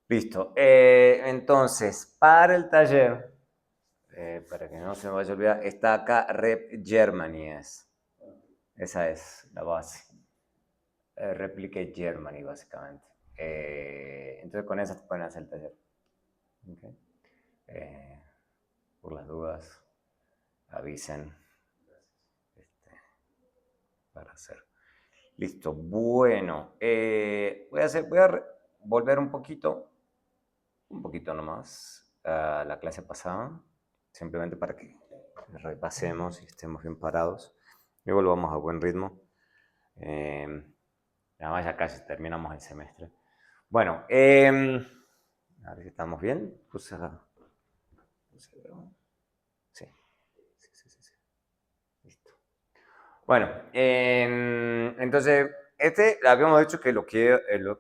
Listo. Entonces, para el taller, para que no se me vaya a olvidar, está acá Rep Germany es. Esa es la base. Replicate Germany, básicamente. Entonces, con esa pueden hacer el taller. ¿Okay? Eh, por las dudas, avisen este, para hacer. Listo. Bueno, voy a volver un poquito nomás, a la clase pasada, simplemente para que repasemos y estemos bien parados y volvamos a buen ritmo. Además ya casi terminamos el semestre. Bueno, a ver si estamos bien. Sí, sí. Listo. Bueno, entonces, habíamos dicho que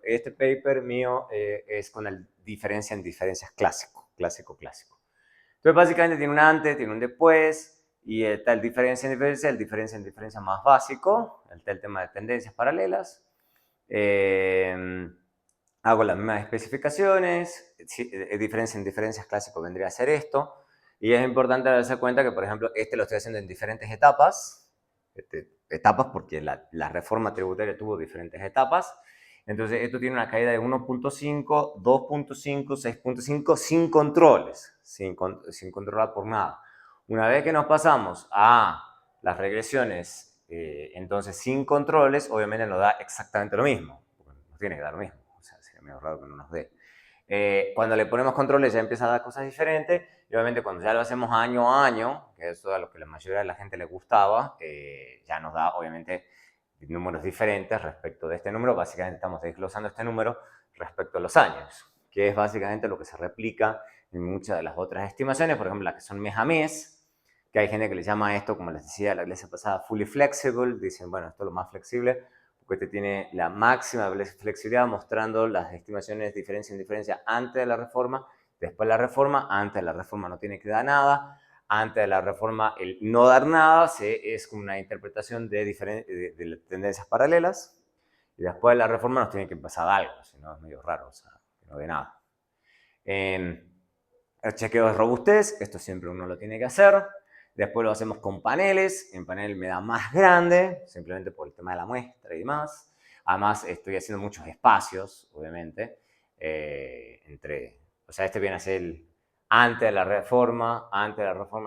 este paper mío es con la diferencia en diferencias clásico. Entonces, básicamente tiene un antes, tiene un después, y está el diferencia en diferencia más básico, está el tema de tendencias paralelas. Hago las mismas especificaciones, diferencia en diferencias clásico vendría a ser esto, y es importante darse cuenta que, por ejemplo, lo estoy haciendo en diferentes etapas, etapas porque la reforma tributaria tuvo diferentes etapas. Entonces, esto tiene una caída de 1.5, 2.5, 6.5 sin controles, sin controlar por nada. Una vez que nos pasamos a las regresiones, entonces sin controles, obviamente nos da exactamente lo mismo. Nos tiene que dar lo mismo. O sea, sería medio raro que no nos dé. Cuando le ponemos controles ya empieza a dar cosas diferentes y obviamente cuando ya lo hacemos año a año, que eso es a lo que la mayoría de la gente le gustaba, ya nos da obviamente números diferentes respecto de este número. Básicamente estamos desglosando este número respecto a los años, que es básicamente lo que se replica en muchas de las otras estimaciones, por ejemplo las que son mes a mes, que hay gente que le llama esto, como les decía la clase pasada, fully flexible, dicen, bueno, esto es lo más flexible, porque te tiene la máxima flexibilidad mostrando las estimaciones diferencia en diferencia antes de la reforma, después de la reforma, antes de la reforma no tiene que dar nada, antes de la reforma el no dar nada es como una interpretación de tendencias paralelas, y después de la reforma nos tiene que pasar algo, si no es medio raro, o sea, que no de nada. El chequeo de robustez, esto siempre uno lo tiene que hacer. Después lo hacemos con paneles, en panel me da más grande, simplemente por el tema de la muestra y demás. Además, estoy haciendo muchos espacios, obviamente, o sea, este viene a ser el antes de la reforma,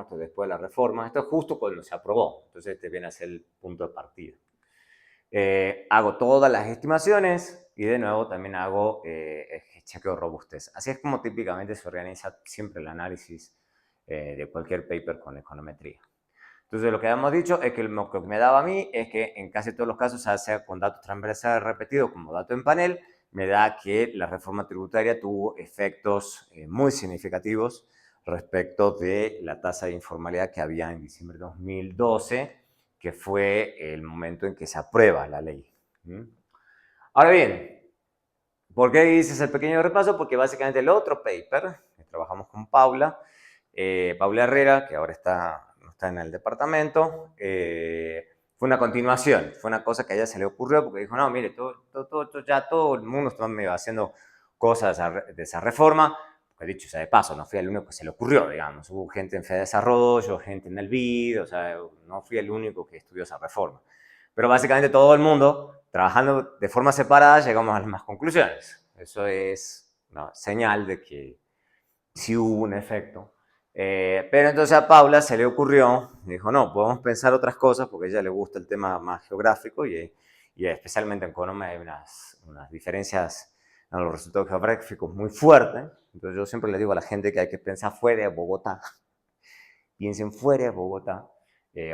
esto después de la reforma. Esto es justo cuando se aprobó, entonces este viene a ser el punto de partida. Hago todas las estimaciones y de nuevo también hago chequeo de robustez. Así es como típicamente se organiza siempre el análisis de cualquier paper con econometría. Entonces lo que habíamos dicho es que lo que me daba a mí es que en casi todos los casos, ya sea con datos transversales repetidos como dato en panel, me da que la reforma tributaria tuvo efectos muy significativos respecto de la tasa de informalidad que había en diciembre de 2012, que fue el momento en que se aprueba la ley. Ahora bien, ¿por qué hice ese pequeño repaso? Porque básicamente el otro paper, que trabajamos con Paula, Paula Herrera, que ahora no está en el departamento, fue una continuación, fue una cosa que a ella se le ocurrió porque dijo, no, mire, ya todo el mundo está haciendo cosas de esa reforma, porque dicho sea de paso, no fui el único que se le ocurrió, digamos, hubo gente en Fede Desarrollo, gente en el BID, o sea, no fui el único que estudió esa reforma. Pero básicamente todo el mundo, trabajando de forma separada, llegamos a las mismas conclusiones. Eso es una señal de que sí hubo un efecto. Pero entonces a Paula se le ocurrió, dijo, no, podemos pensar otras cosas, porque a ella le gusta el tema más geográfico y especialmente en economía hay unas diferencias en los resultados geográficos muy fuertes. Entonces yo siempre le digo a la gente que hay que pensar fuera de Bogotá, piensen fuera de Bogotá,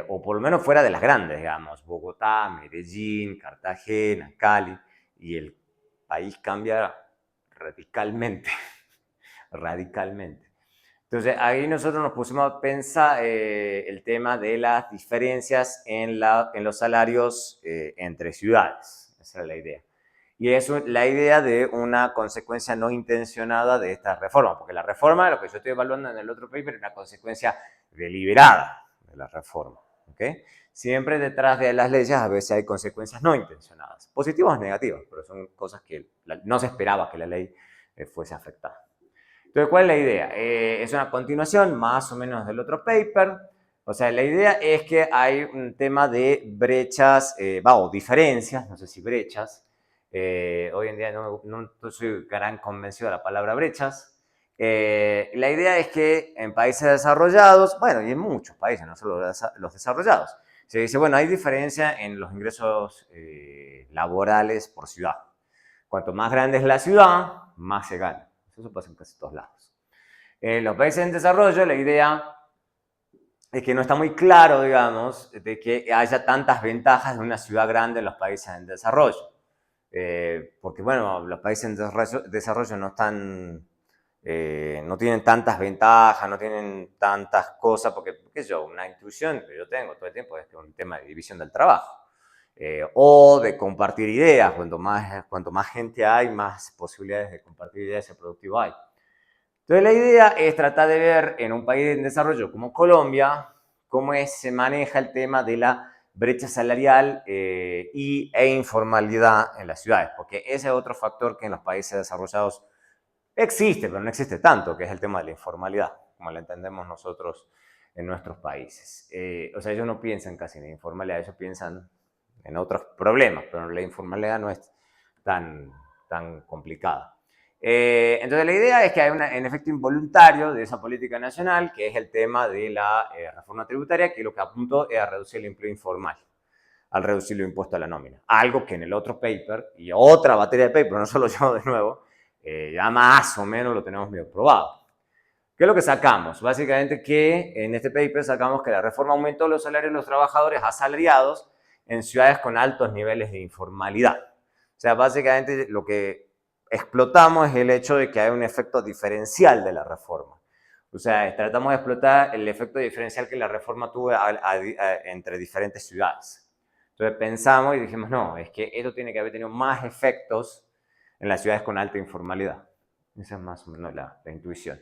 o por lo menos fuera de las grandes, digamos, Bogotá, Medellín, Cartagena, Cali, y el país cambia radicalmente, radicalmente. Entonces ahí nosotros nos pusimos a pensar el tema de las diferencias en los salarios entre ciudades. Esa era la idea. Y es la idea de una consecuencia no intencionada de esta reforma, porque la reforma, lo que yo estoy evaluando en el otro paper, es una consecuencia deliberada de la reforma. ¿Okay? Siempre detrás de las leyes a veces hay consecuencias no intencionadas, positivas o negativas, pero son cosas que no se esperaba que la ley fuese afectada. Entonces, ¿cuál es la idea? Es una continuación más o menos del otro paper. O sea, la idea es que hay un tema de brechas, o diferencias, no sé si brechas. Hoy en día no soy gran convencido de la palabra brechas. La idea es que en países desarrollados, bueno, y en muchos países, no solo los desarrollados, se dice, bueno, hay diferencia en los ingresos laborales por ciudad. Cuanto más grande es la ciudad, más se gana. Eso pasa en casi todos lados. En los países en desarrollo, la idea es que no está muy claro, digamos, de que haya tantas ventajas de una ciudad grande en los países en desarrollo. Porque, bueno, los países en desarrollo no están, no tienen tantas ventajas, no tienen tantas cosas, porque, qué sé yo, una intuición que yo tengo todo el tiempo es que es un tema de división del trabajo. O de compartir ideas, cuanto más gente hay, más posibilidades de compartir ideas y productivo hay. Entonces la idea es tratar de ver en un país en desarrollo como Colombia cómo se maneja el tema de la brecha salarial e informalidad en las ciudades, porque ese es otro factor que en los países desarrollados existe, pero no existe tanto, que es el tema de la informalidad, como la entendemos nosotros en nuestros países. O sea, ellos no piensan casi en la informalidad, ellos piensan en otros problemas, pero la informalidad no es tan complicada. Entonces la idea es que hay un efecto involuntario de esa política nacional, que es el tema de la reforma tributaria, que lo que apuntó es a reducir el empleo informal, al reducir los impuestos a la nómina. Algo que en el otro paper, y otra batería de paper, no solo yo de nuevo, ya más o menos lo tenemos medio probado. ¿Qué es lo que sacamos? Básicamente que en este paper sacamos que la reforma aumentó los salarios de los trabajadores asalariados en ciudades con altos niveles de informalidad. O sea, básicamente lo que explotamos es el hecho de que hay un efecto diferencial de la reforma. O sea, tratamos de explotar el efecto diferencial que la reforma tuvo entre diferentes ciudades. Entonces pensamos y dijimos, no, es que esto tiene que haber tenido más efectos en las ciudades con alta informalidad. Esa es más o menos la intuición.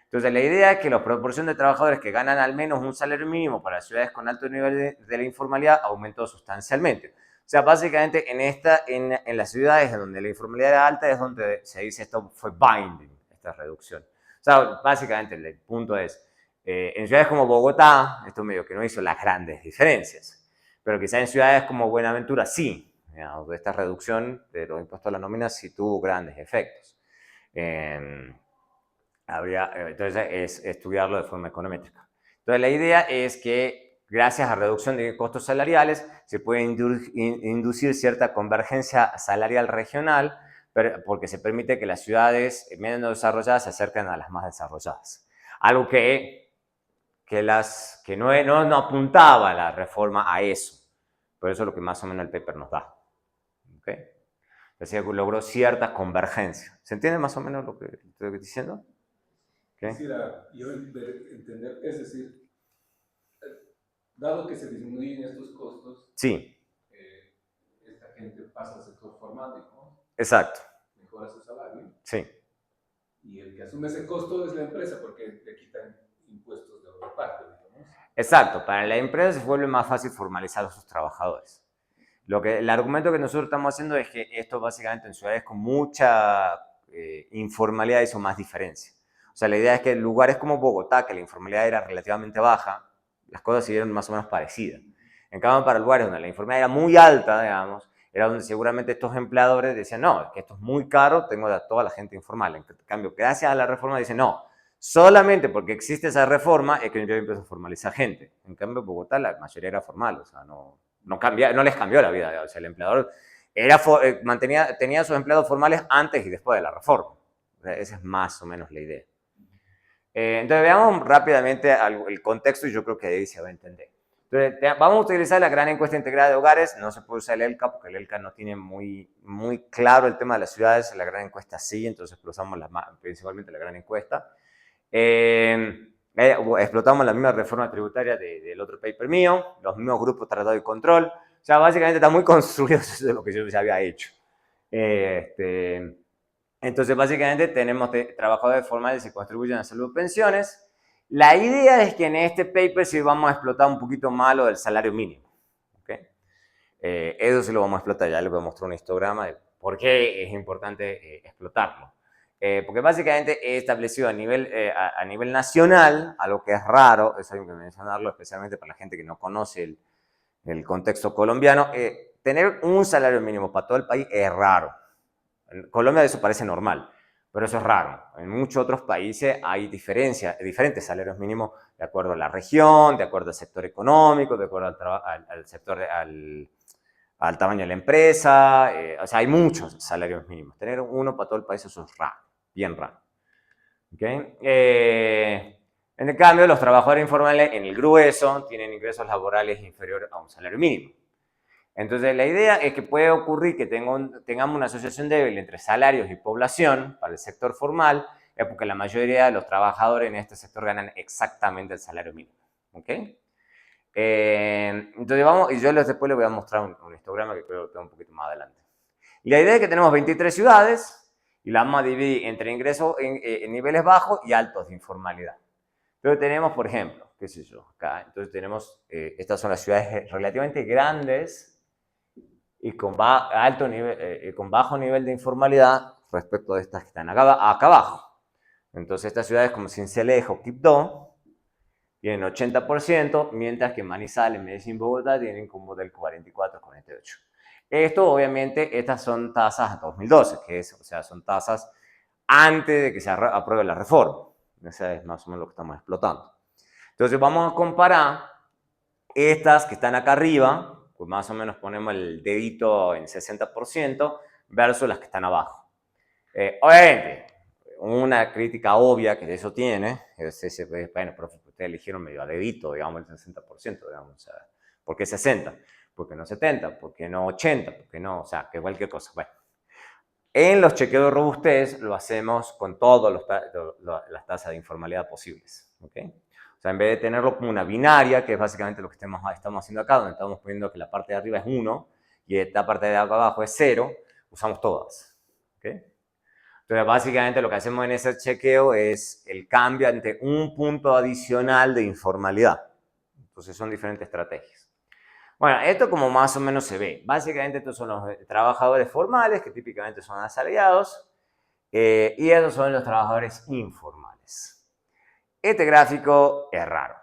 Entonces, la idea es que la proporción de trabajadores que ganan al menos un salario mínimo para ciudades con alto nivel de la informalidad aumentó sustancialmente. O sea, básicamente en las ciudades donde la informalidad era alta es donde se dice esto fue binding, esta reducción. O sea, básicamente el punto es, en ciudades como Bogotá, esto medio que no hizo las grandes diferencias, pero quizá en ciudades como Buenaventura sí, digamos, esta reducción de los impuestos a la nómina sí tuvo grandes efectos. Entonces es estudiarlo de forma econométrica. Entonces la idea es que gracias a reducción de costos salariales se puede inducir cierta convergencia salarial regional porque se permite que las ciudades menos desarrolladas se acerquen a las más desarrolladas. Algo que no apuntaba la reforma a eso. Por eso es lo que más o menos el paper nos da. ¿Okay? Entonces logró cierta convergencia. ¿Se entiende más o menos lo que estoy diciendo? ¿Okay? Quisiera yo entender, es decir, dado que se disminuyen estos costos, sí. Esta gente pasa al sector formal, digamos. Exacto. Mejora su salario. Sí. Y el que asume ese costo es la empresa porque le quitan impuestos de otra parte, digamos. Exacto. Para la empresa se vuelve más fácil formalizar a sus trabajadores. El argumento que nosotros estamos haciendo es que esto básicamente en ciudades con mucha informalidad hizo más diferencia. O sea, la idea es que en lugares como Bogotá, que la informalidad era relativamente baja, las cosas siguieron más o menos parecidas. En cambio, para lugares donde la informalidad era muy alta, digamos, era donde seguramente estos empleadores decían, no, es que esto es muy caro, tengo a toda la gente informal. En cambio, gracias a la reforma dicen, no, solamente porque existe esa reforma es que yo empiezo a formalizar gente. En cambio, en Bogotá la mayoría era formal, o sea, no les cambió la vida. O sea, el empleador tenía a sus empleados formales antes y después de la reforma. O sea, esa es más o menos la idea. Entonces, veamos rápidamente el contexto y yo creo que ahí se va a entender. Entonces, vamos a utilizar la gran encuesta integrada de hogares. No se puede usar el ELCA porque el ELCA no tiene muy claro el tema de las ciudades. La gran encuesta sí, entonces usamos principalmente la gran encuesta. Explotamos la misma reforma tributaria del otro paper mío, los mismos grupos tratado y control. O sea, básicamente está muy construido eso de lo que yo ya había hecho. Entonces, básicamente tenemos trabajadores formales que contribuyen a salud y pensiones. La idea es que en este paper sí vamos a explotar un poquito más lo del salario mínimo. ¿Okay? Eso sí lo vamos a explotar, ya les voy a mostrar un histograma de por qué es importante explotarlo. Porque básicamente he establecido a nivel nacional, algo que es raro, eso hay que mencionarlo especialmente para la gente que no conoce el contexto colombiano, tener un salario mínimo para todo el país es raro. En Colombia eso parece normal, pero eso es raro. En muchos otros países hay diferentes salarios mínimos de acuerdo a la región, de acuerdo al sector económico, de acuerdo al sector, al tamaño de la empresa. O sea, hay muchos salarios mínimos. Tener uno para todo el país eso es raro, bien raro. ¿Okay? En el cambio, los trabajadores informales en el grueso tienen ingresos laborales inferiores a un salario mínimo. Entonces, la idea es que puede ocurrir que tengamos una asociación débil entre salarios y población para el sector formal, es porque la mayoría de los trabajadores en este sector ganan exactamente el salario mínimo. ¿Ok? Entonces, vamos, y yo después les voy a mostrar un histograma que creo que tengo un poquito más adelante. Y la idea es que tenemos 23 ciudades y las vamos a dividir entre ingresos en niveles bajos y altos de informalidad. Pero tenemos, por ejemplo, qué sé yo, acá, entonces tenemos, estas son las ciudades relativamente grandes y con bajo nivel de informalidad respecto de estas que están acá abajo. Entonces estas ciudades como Sincelejo, Quibdó, tienen 80%, mientras que Manizales, Medellín, Bogotá tienen como del 44-48%. Esto, obviamente, estas son tasas 2012, o sea, son tasas antes de que se apruebe la reforma. Esa es más o menos lo que estamos explotando. Entonces vamos a comparar estas que están acá arriba, pues más o menos ponemos el dedito en 60%, versus las que están abajo. Obviamente, una crítica obvia que eso tiene, es bueno, profe, ustedes eligieron medio a dedito, digamos, el 60%, digamos, o sea, ¿por qué 60? ¿Por qué no 70? ¿Por qué no 80? ¿Por qué no? O sea, que cualquier cosa. Bueno, en los chequeos de robustez lo hacemos con todas las tasas de informalidad posibles. ¿Okay? O sea, en vez de tenerlo como una binaria, que es básicamente lo que estamos haciendo acá, donde estamos poniendo que la parte de arriba es 1 y esta parte de acá abajo es 0, usamos todas. ¿Okay? Entonces, básicamente lo que hacemos en ese chequeo es el cambio ante un punto adicional de informalidad. Entonces, son diferentes estrategias. Bueno, esto como más o menos se ve. Básicamente estos son los trabajadores formales, que típicamente son asalariados, y estos son los trabajadores informales. Este gráfico es raro.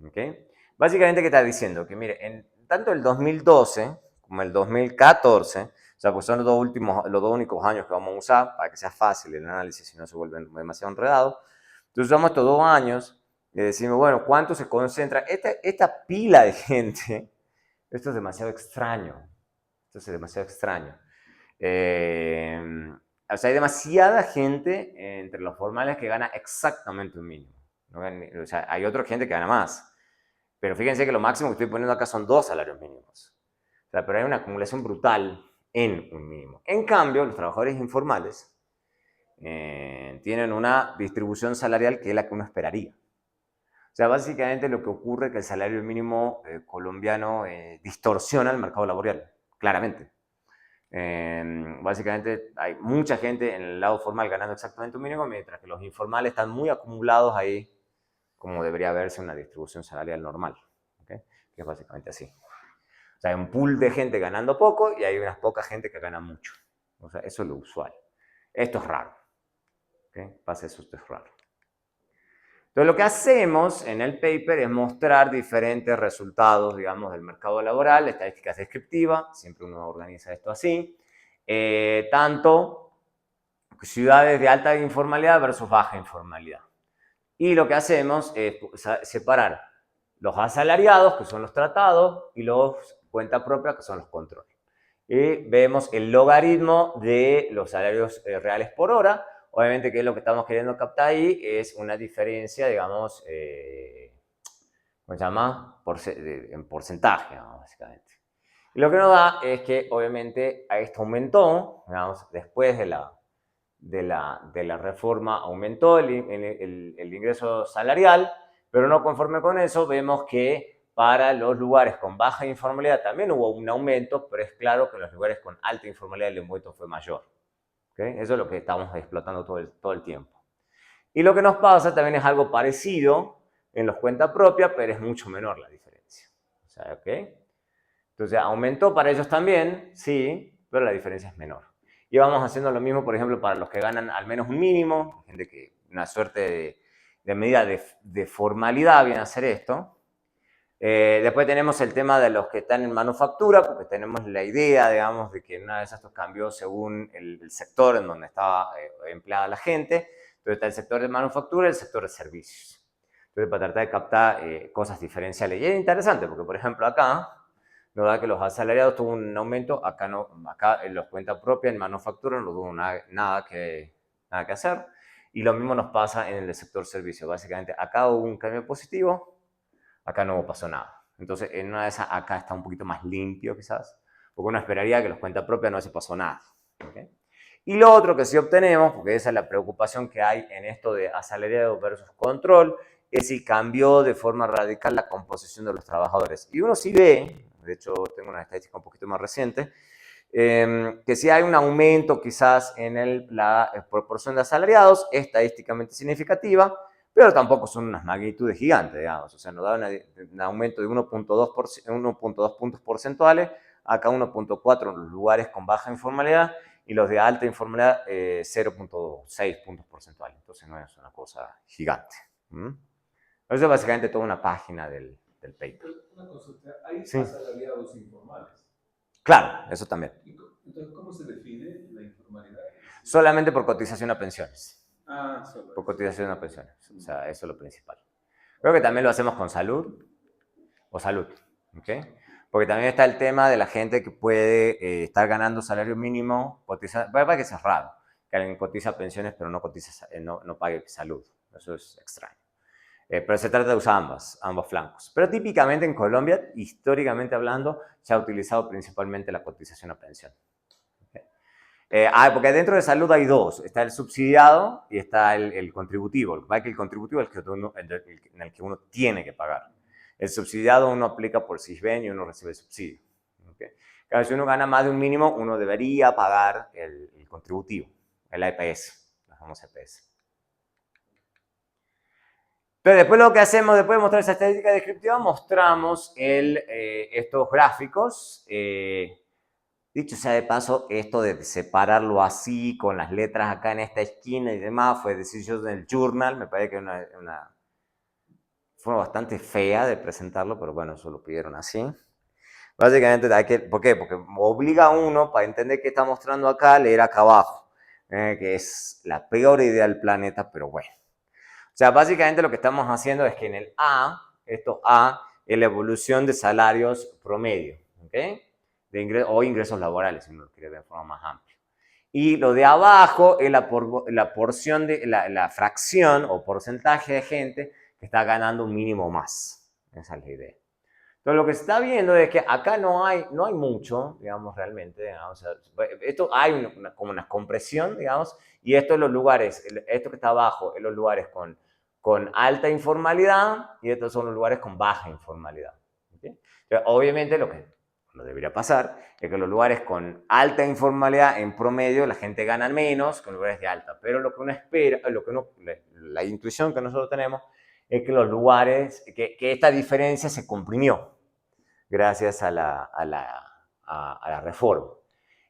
¿Okay? Básicamente, ¿qué está diciendo? Que mire, en tanto el 2012 como el 2014, o sea, pues son los dos únicos años que vamos a usar para que sea fácil el análisis si no se vuelve demasiado enredado. Entonces usamos estos 2 años y decimos, bueno, ¿cuánto se concentra? Esta pila de gente, esto es demasiado extraño. Esto es demasiado extraño. O sea, hay demasiada gente entre los formales que gana exactamente un mínimo. ¿No? O sea, hay otra gente que gana más. Pero fíjense que lo máximo que estoy poniendo acá son 2 salarios mínimos. O sea, pero hay una acumulación brutal en un mínimo. En cambio, los trabajadores informales tienen una distribución salarial que es la que uno esperaría. O sea, básicamente lo que ocurre es que el salario mínimo colombiano distorsiona el mercado laboral, claramente. Básicamente hay mucha gente en el lado formal ganando exactamente un mínimo, mientras que los informales están muy acumulados ahí, como debería verse una distribución salarial normal, ¿okay? Que es básicamente así. O sea, hay un pool de gente ganando poco y hay unas poca gente que gana mucho. O sea, eso es lo usual. Esto es raro. ¿Okay? Pasa eso, esto es raro. Entonces, lo que hacemos en el paper es mostrar diferentes resultados, digamos, del mercado laboral, estadísticas descriptivas, siempre uno organiza esto así, tanto ciudades de alta informalidad versus baja informalidad. Y lo que hacemos es separar los asalariados, que son los tratados, y los cuenta propia, que son los controles. Y vemos el logaritmo de los salarios reales por hora. Obviamente, que es lo que estamos queriendo captar ahí, es una diferencia, digamos, ¿cómo se llama? En porcentaje, ¿no? Básicamente. Y lo que nos da es que, obviamente, esto aumentó, digamos, después de la reforma, aumentó el ingreso salarial, pero no conforme con eso, vemos que para los lugares con baja informalidad también hubo un aumento, pero es claro que en los lugares con alta informalidad el aumento fue mayor. ¿Okay? Eso es lo que estamos explotando todo el tiempo. Y lo que nos pasa también es algo parecido en los cuentas propias, pero es mucho menor la diferencia. O sea, ¿okay? Entonces, aumentó para ellos también, sí, pero la diferencia es menor. Y vamos haciendo lo mismo, por ejemplo, para los que ganan al menos un mínimo, gente que una suerte de medida de formalidad viene a hacer esto. Después tenemos el tema de los que están en manufactura, porque tenemos la idea, digamos, de que una vez esto cambió según el sector en donde estaba empleada la gente. Entonces está el sector de manufactura y el sector de servicios. Entonces, para tratar de captar cosas diferenciales. Y es interesante, porque, por ejemplo, acá nos da que los asalariados tuvo un aumento, acá no, acá en los cuentas propias, en manufactura, no tuvo nada que hacer. Y lo mismo nos pasa en el sector servicio. Básicamente, acá hubo un cambio positivo, acá no pasó nada. Entonces, en una de esas, acá está un poquito más limpio, quizás, porque uno esperaría que los cuentas propias no se pasó nada. ¿Okay? Y lo otro que sí obtenemos, porque esa es la preocupación que hay en esto de asalariado versus control, es si cambió de forma radical la composición de los trabajadores. Y uno sí ve, de hecho tengo una estadística un poquito más reciente, que sí hay un aumento quizás en la proporción de asalariados, estadísticamente significativa, pero tampoco son unas magnitudes gigantes, digamos. O sea, nos da un aumento de 1.2 puntos porcentuales, acá 1.4 en los lugares con baja informalidad y los de alta informalidad 0.6 puntos porcentuales. Entonces no es una cosa gigante. Eso es básicamente toda una página del paper. Una consulta, ¿hay asalariados informales? Claro, eso también. Entonces, ¿cómo se define la informalidad? Solamente por cotización a pensiones. Solo. Por cotización a pensiones. O sea, eso es lo principal. Creo que también lo hacemos con salud o salud. ¿Okay? Porque también está el tema de la gente que puede estar ganando salario mínimo, cotiza, para que sea raro, que alguien cotiza pensiones pero no, no pague salud. Eso es extraño. Pero se trata de usar ambos flancos. Pero típicamente en Colombia, históricamente hablando, se ha utilizado principalmente la cotización a pensión. Porque dentro de salud hay dos, está el subsidiado y está el contributivo. Lo que pasa es que el contributivo es en el que uno tiene que pagar. El subsidiado uno aplica por SISBEN y uno recibe el subsidio. ¿Okay? Claro, si uno gana más de un mínimo, uno debería pagar el contributivo, el EPS, la famosa EPS. Pero después lo que hacemos, después de mostrar esa estadística descriptiva, mostramos estos gráficos. Dicho sea de paso, esto de separarlo así, con las letras acá en esta esquina y demás, fue decisión del Journal. Me parece que una forma bastante fea de presentarlo, pero bueno, eso lo pidieron así. Básicamente, ¿por qué? Porque obliga a uno, para entender qué está mostrando acá, a leer acá abajo, que es la peor idea del planeta, pero bueno. O sea, básicamente lo que estamos haciendo es que en el A, esto A, es la evolución de salarios promedio, ¿ok? O ingresos laborales, si uno lo quiere ver de forma más amplia. Y lo de abajo es la porción de la fracción o porcentaje de gente que está ganando un mínimo más. Esa es la idea. Entonces, lo que se está viendo es que acá no hay mucho, digamos, realmente. Digamos, esto hay como una compresión, digamos, y esto en los lugares, esto que está abajo, en los lugares con alta informalidad y estos son los lugares con baja informalidad. ¿Okay? Entonces, obviamente lo que no debería pasar es que los lugares con alta informalidad en promedio la gente gana menos que los lugares de alta, pero lo que uno espera, la intuición que nosotros tenemos es que los lugares, que esta diferencia se comprimió gracias a la reforma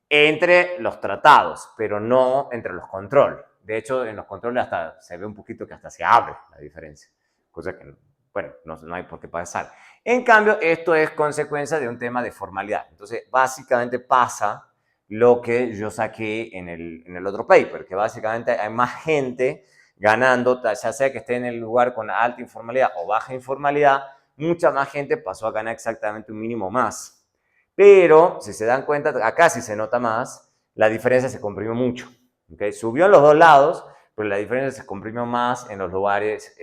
entre los tratados, pero no entre los controles. De hecho, en los controles hasta se ve un poquito que hasta se abre la diferencia, cosa que, bueno, no hay por qué pasar. En cambio, esto es consecuencia de un tema de formalidad. Entonces, básicamente pasa lo que yo saqué en el otro paper, que básicamente hay más gente ganando, ya sea que esté en el lugar con alta informalidad o baja informalidad, mucha más gente pasó a ganar exactamente un mínimo más. Pero, si se dan cuenta, acá sí se nota más, la diferencia se comprimió mucho. ¿Okay? Subió en los dos lados, pero la diferencia se comprimió más en los lugares,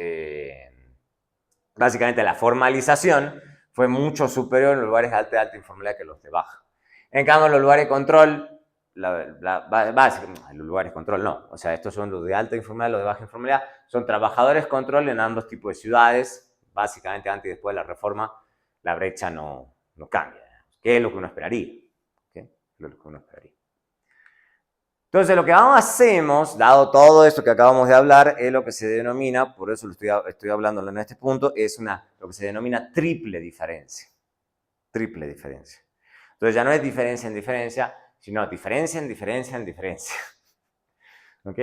básicamente la formalización fue mucho superior en los lugares de alta informalidad que los de baja. En cambio, en los lugares de control, los lugares de control no, o sea, estos son los de alta informalidad, los de baja informalidad, son trabajadores control en ambos tipos de ciudades, básicamente antes y después de la reforma, la brecha no cambia. ¿Qué es lo que uno esperaría? ¿Okay? Lo que uno esperaría. Entonces, lo que hacemos, dado todo esto que acabamos de hablar, es lo que se denomina, por eso lo estoy hablando en este punto, es lo que se denomina triple diferencia. Triple diferencia. Entonces, ya no es diferencia en diferencia, sino diferencian. ¿Ok?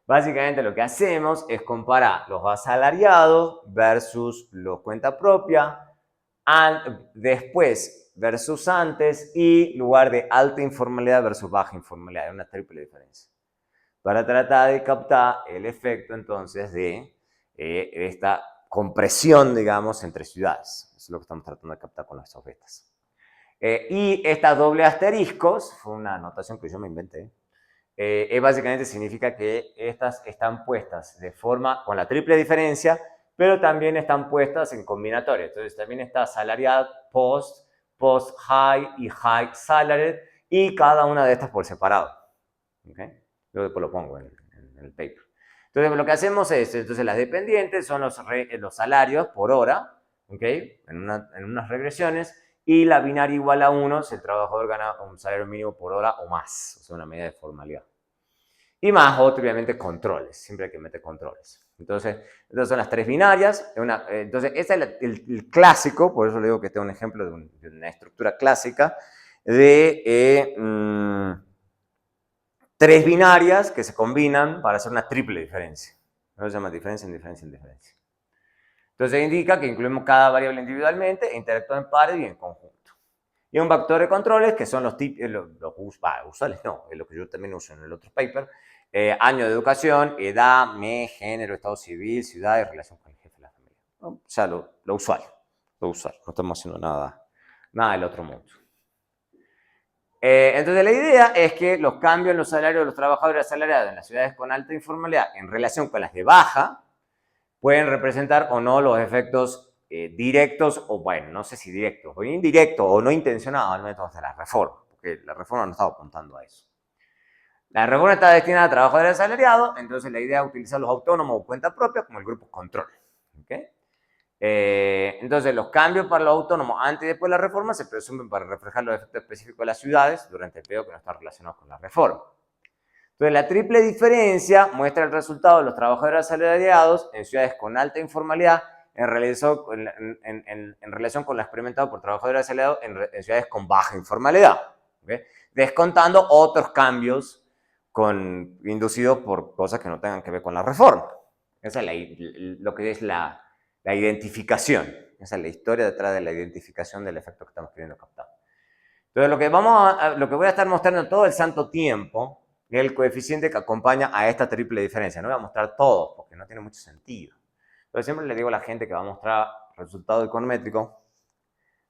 Básicamente lo que hacemos es comparar los asalariados versus los cuenta propia, después versus antes y lugar de alta informalidad versus baja informalidad. Es una triple diferencia. Para tratar de captar el efecto entonces de esta compresión, digamos, entre ciudades. Eso es lo que estamos tratando de captar con las betas. Y estas doble asteriscos, fue una anotación que yo me inventé, básicamente significa que estas están puestas de forma con la triple diferencia, pero también están puestas en combinatoria. Entonces también está salarial, post high y high salaried, y cada una de estas por separado. ¿Okay? Yo después lo pongo en el paper. Entonces lo que hacemos es, entonces las dependientes son los salarios por hora, ¿okay? en unas regresiones, y la binaria igual a 1 si el trabajador gana un salario mínimo por hora o más, o sea, una medida de formalidad. Y más, obviamente, controles, siempre hay que meter controles. Entonces son las tres binarias. Entonces, ese es el clásico, por eso le digo que este es un ejemplo de una estructura clásica de tres binarias que se combinan para hacer una triple diferencia. Eso se llama diferencia en diferencia en diferencia. Entonces indica que incluimos cada variable individualmente e interactúa en pares y en conjunto. Y un vector de controles que son los usuales, no, es lo que yo también uso en el otro paper. Año de educación, edad, mes, género, estado civil, ciudad y relación con el jefe de la familia. O sea, lo usual. No estamos haciendo nada del otro mundo. Entonces la idea es que los cambios en los salarios de los trabajadores asalariados en las ciudades con alta informalidad en relación con las de baja pueden representar o no los efectos directos, o bueno, no sé si directos, o indirectos, o no intencionados, al menos de la reforma, porque la reforma no estaba apuntando a eso. La reforma está destinada a trabajadores asalariados, entonces la idea es utilizar los autónomos o cuenta propia como el grupo control. ¿Okay? Entonces, los cambios para los autónomos antes y después de la reforma se presumen para reflejar los efectos específicos de las ciudades durante el periodo que no está relacionado con la reforma. Entonces, la triple diferencia muestra el resultado de los trabajadores asalariados en ciudades con alta informalidad en relación con lo experimentado por trabajadores asalariados en ciudades con baja informalidad, ¿okay? Descontando otros cambios inducidos por cosas que no tengan que ver con la reforma. Esa es lo que es la identificación. Esa es la historia detrás de la identificación del efecto que estamos queriendo captar. Entonces, lo que voy a estar mostrando todo el santo tiempo es el coeficiente que acompaña a esta triple diferencia. No voy a mostrar todo, porque no tiene mucho sentido. Entonces, siempre le digo a la gente que va a mostrar resultado econométrico,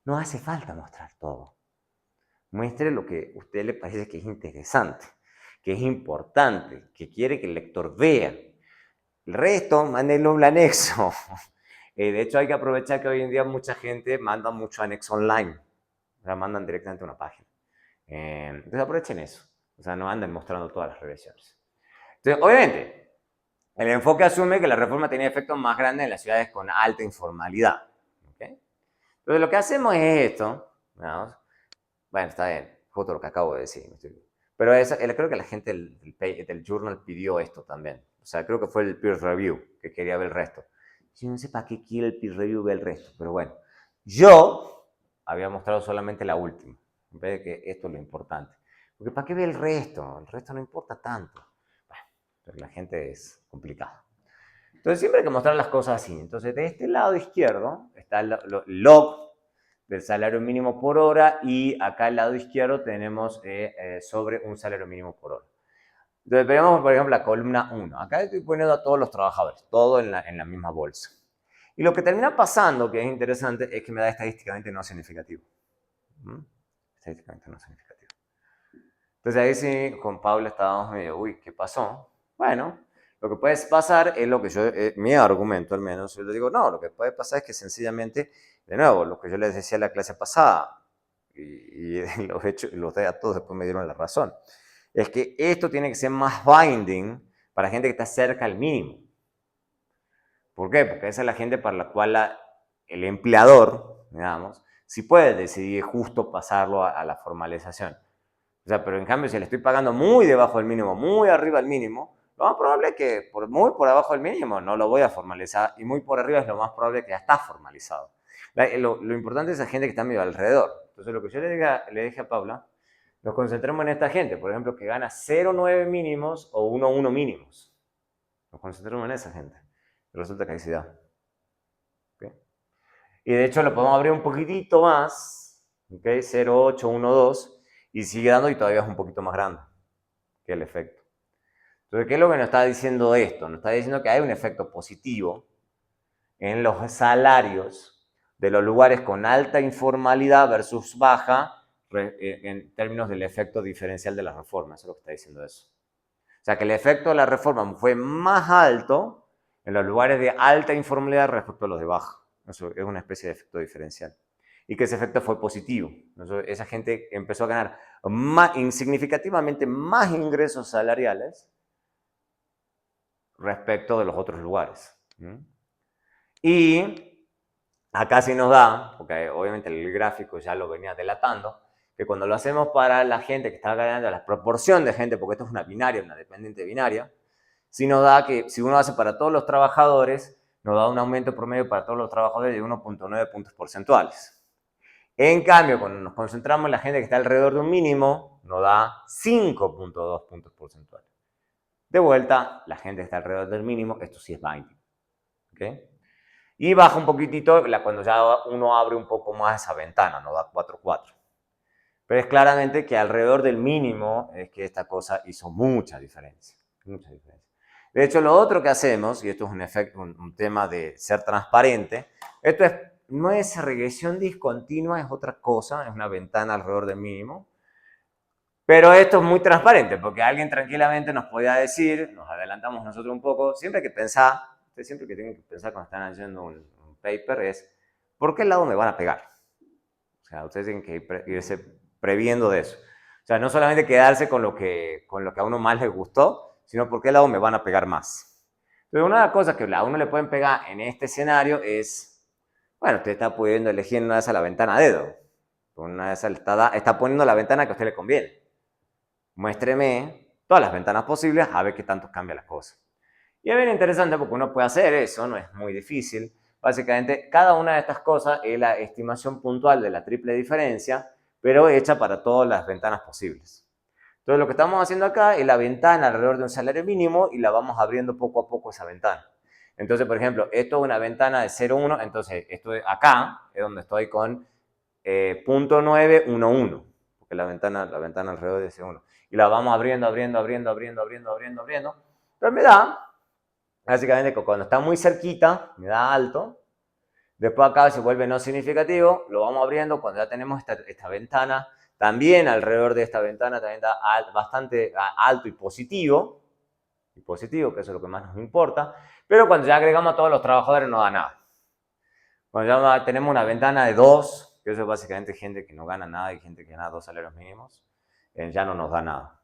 no hace falta mostrar todo. Muestre lo que a usted le parece que es interesante, que es importante, que quiere que el lector vea. El resto, mándenlo un anexo. De hecho, hay que aprovechar que hoy en día mucha gente manda mucho anexo online. O sea, mandan directamente a una página. Entonces aprovechen eso. O sea, no anden mostrando todas las regresiones. Entonces, obviamente, el enfoque asume que la reforma tenía efectos más grandes en las ciudades con alta informalidad. ¿Okay? Entonces, lo que hacemos es esto. ¿Veamos? Bueno, está bien. Justo lo que acabo de decir. Pero creo que la gente del journal pidió esto también. O sea, creo que fue el peer review que quería ver el resto. Yo no sé para qué quiere el peer review ver el resto, pero bueno. Yo había mostrado solamente la última, en vez de que esto es lo importante. Porque ¿para qué ve el resto? El resto no importa tanto. Bueno, pero la gente es complicada. Entonces siempre hay que mostrar las cosas así. Entonces de este lado izquierdo está el log del salario mínimo por hora y acá al lado izquierdo tenemos sobre un salario mínimo por hora. Entonces veamos, por ejemplo, la columna 1. Acá estoy poniendo a todos los trabajadores, todo en la misma bolsa. Y lo que termina pasando, que es interesante, es que me da estadísticamente no significativo. Estadísticamente no significativo. Entonces ahí sí, con Paula estábamos medio, uy, ¿qué pasó? Bueno, lo que puede pasar es lo que yo, mi argumento al menos, yo le digo, no, lo que puede pasar es que sencillamente, de nuevo, lo que yo les decía en la clase pasada, y los datos después me dieron la razón, es que esto tiene que ser más binding para gente que está cerca al mínimo. ¿Por qué? Porque esa es la gente para la cual el empleador, digamos, sí puede decidir justo pasarlo a la formalización. O sea, pero en cambio, si le estoy pagando muy debajo del mínimo, muy arriba del mínimo, lo más probable es que muy por abajo del mínimo no lo voy a formalizar y muy por arriba es lo más probable que ya está formalizado. Lo importante es la gente que está medio alrededor. Entonces, lo que yo le dije a Paula, nos concentremos en esta gente, por ejemplo, que gana 0,9 mínimos o 1,1 mínimos. Nos concentremos en esa gente. Resulta que ahí sí da. ¿Okay? Y de hecho lo podemos abrir un poquitito más, ¿okay? 0,8, 1,2, y sigue dando y todavía es un poquito más grande que el efecto. Entonces, ¿qué es lo que nos está diciendo esto? Nos está diciendo que hay un efecto positivo en los salarios de los lugares con alta informalidad versus baja en términos del efecto diferencial de la reforma. Eso es lo que está diciendo eso. O sea, que el efecto de la reforma fue más alto en los lugares de alta informalidad respecto a los de baja. Eso es una especie de efecto diferencial. Y que ese efecto fue positivo. Esa gente empezó a ganar significativamente más ingresos salariales respecto de los otros lugares. Y acá sí nos da, porque obviamente el gráfico ya lo venía delatando, que cuando lo hacemos para la gente que está ganando, la proporción de gente, porque esto es una binaria, una dependiente binaria, sí nos da que si uno hace para todos los trabajadores, nos da un aumento promedio para todos los trabajadores de 1,9 puntos porcentuales. En cambio, cuando nos concentramos en la gente que está alrededor de un mínimo, nos da 5,2 puntos porcentuales. De vuelta, la gente que está alrededor del mínimo, esto sí es binding. ¿Okay? Y baja un poquitito cuando ya uno abre un poco más esa ventana, nos da 4,4. Pero es claramente que alrededor del mínimo es que esta cosa hizo mucha diferencia. Mucha diferencia. De hecho, lo otro que hacemos, y esto es un tema de ser transparente, esto no es regresión discontinua, es otra cosa, es una ventana alrededor del mínimo. Pero esto es muy transparente, porque alguien tranquilamente nos podía decir, nos adelantamos nosotros un poco, siempre que pensar, ustedes siempre que tienen que pensar cuando están haciendo un paper es, ¿por qué lado me van a pegar? O sea, ustedes tienen que irse previendo de eso. O sea, no solamente quedarse con lo que a uno más les gustó, sino por qué lado me van a pegar más. Entonces, una de las cosas que a uno le pueden pegar en este escenario es, bueno, usted está pudiendo elegir una de esas la ventana a dedo. Una de esas está poniendo la ventana que a usted le conviene. Muéstreme todas las ventanas posibles a ver qué tanto cambia la cosa. Y es bien interesante porque uno puede hacer eso, no es muy difícil. Básicamente, cada una de estas cosas es la estimación puntual de la triple diferencia, pero hecha para todas las ventanas posibles. Entonces, lo que estamos haciendo acá es la ventana alrededor de un salario mínimo y la vamos abriendo poco a poco esa ventana. Entonces, por ejemplo, esto es una ventana de 0,1, entonces esto de acá es donde estoy con 0,911, porque la ventana alrededor de ese 1. Y la vamos abriendo. Pero me da, básicamente, cuando está muy cerquita, me da alto. Después acá se vuelve no significativo, lo vamos abriendo cuando ya tenemos esta ventana. También alrededor de esta ventana también da bastante alto y positivo, que eso es lo que más nos importa. Pero cuando ya agregamos a todos los trabajadores no da nada. Cuando ya tenemos una ventana de 2, que eso es básicamente gente que no gana nada y gente que gana 2 salarios mínimos, ya no nos da nada.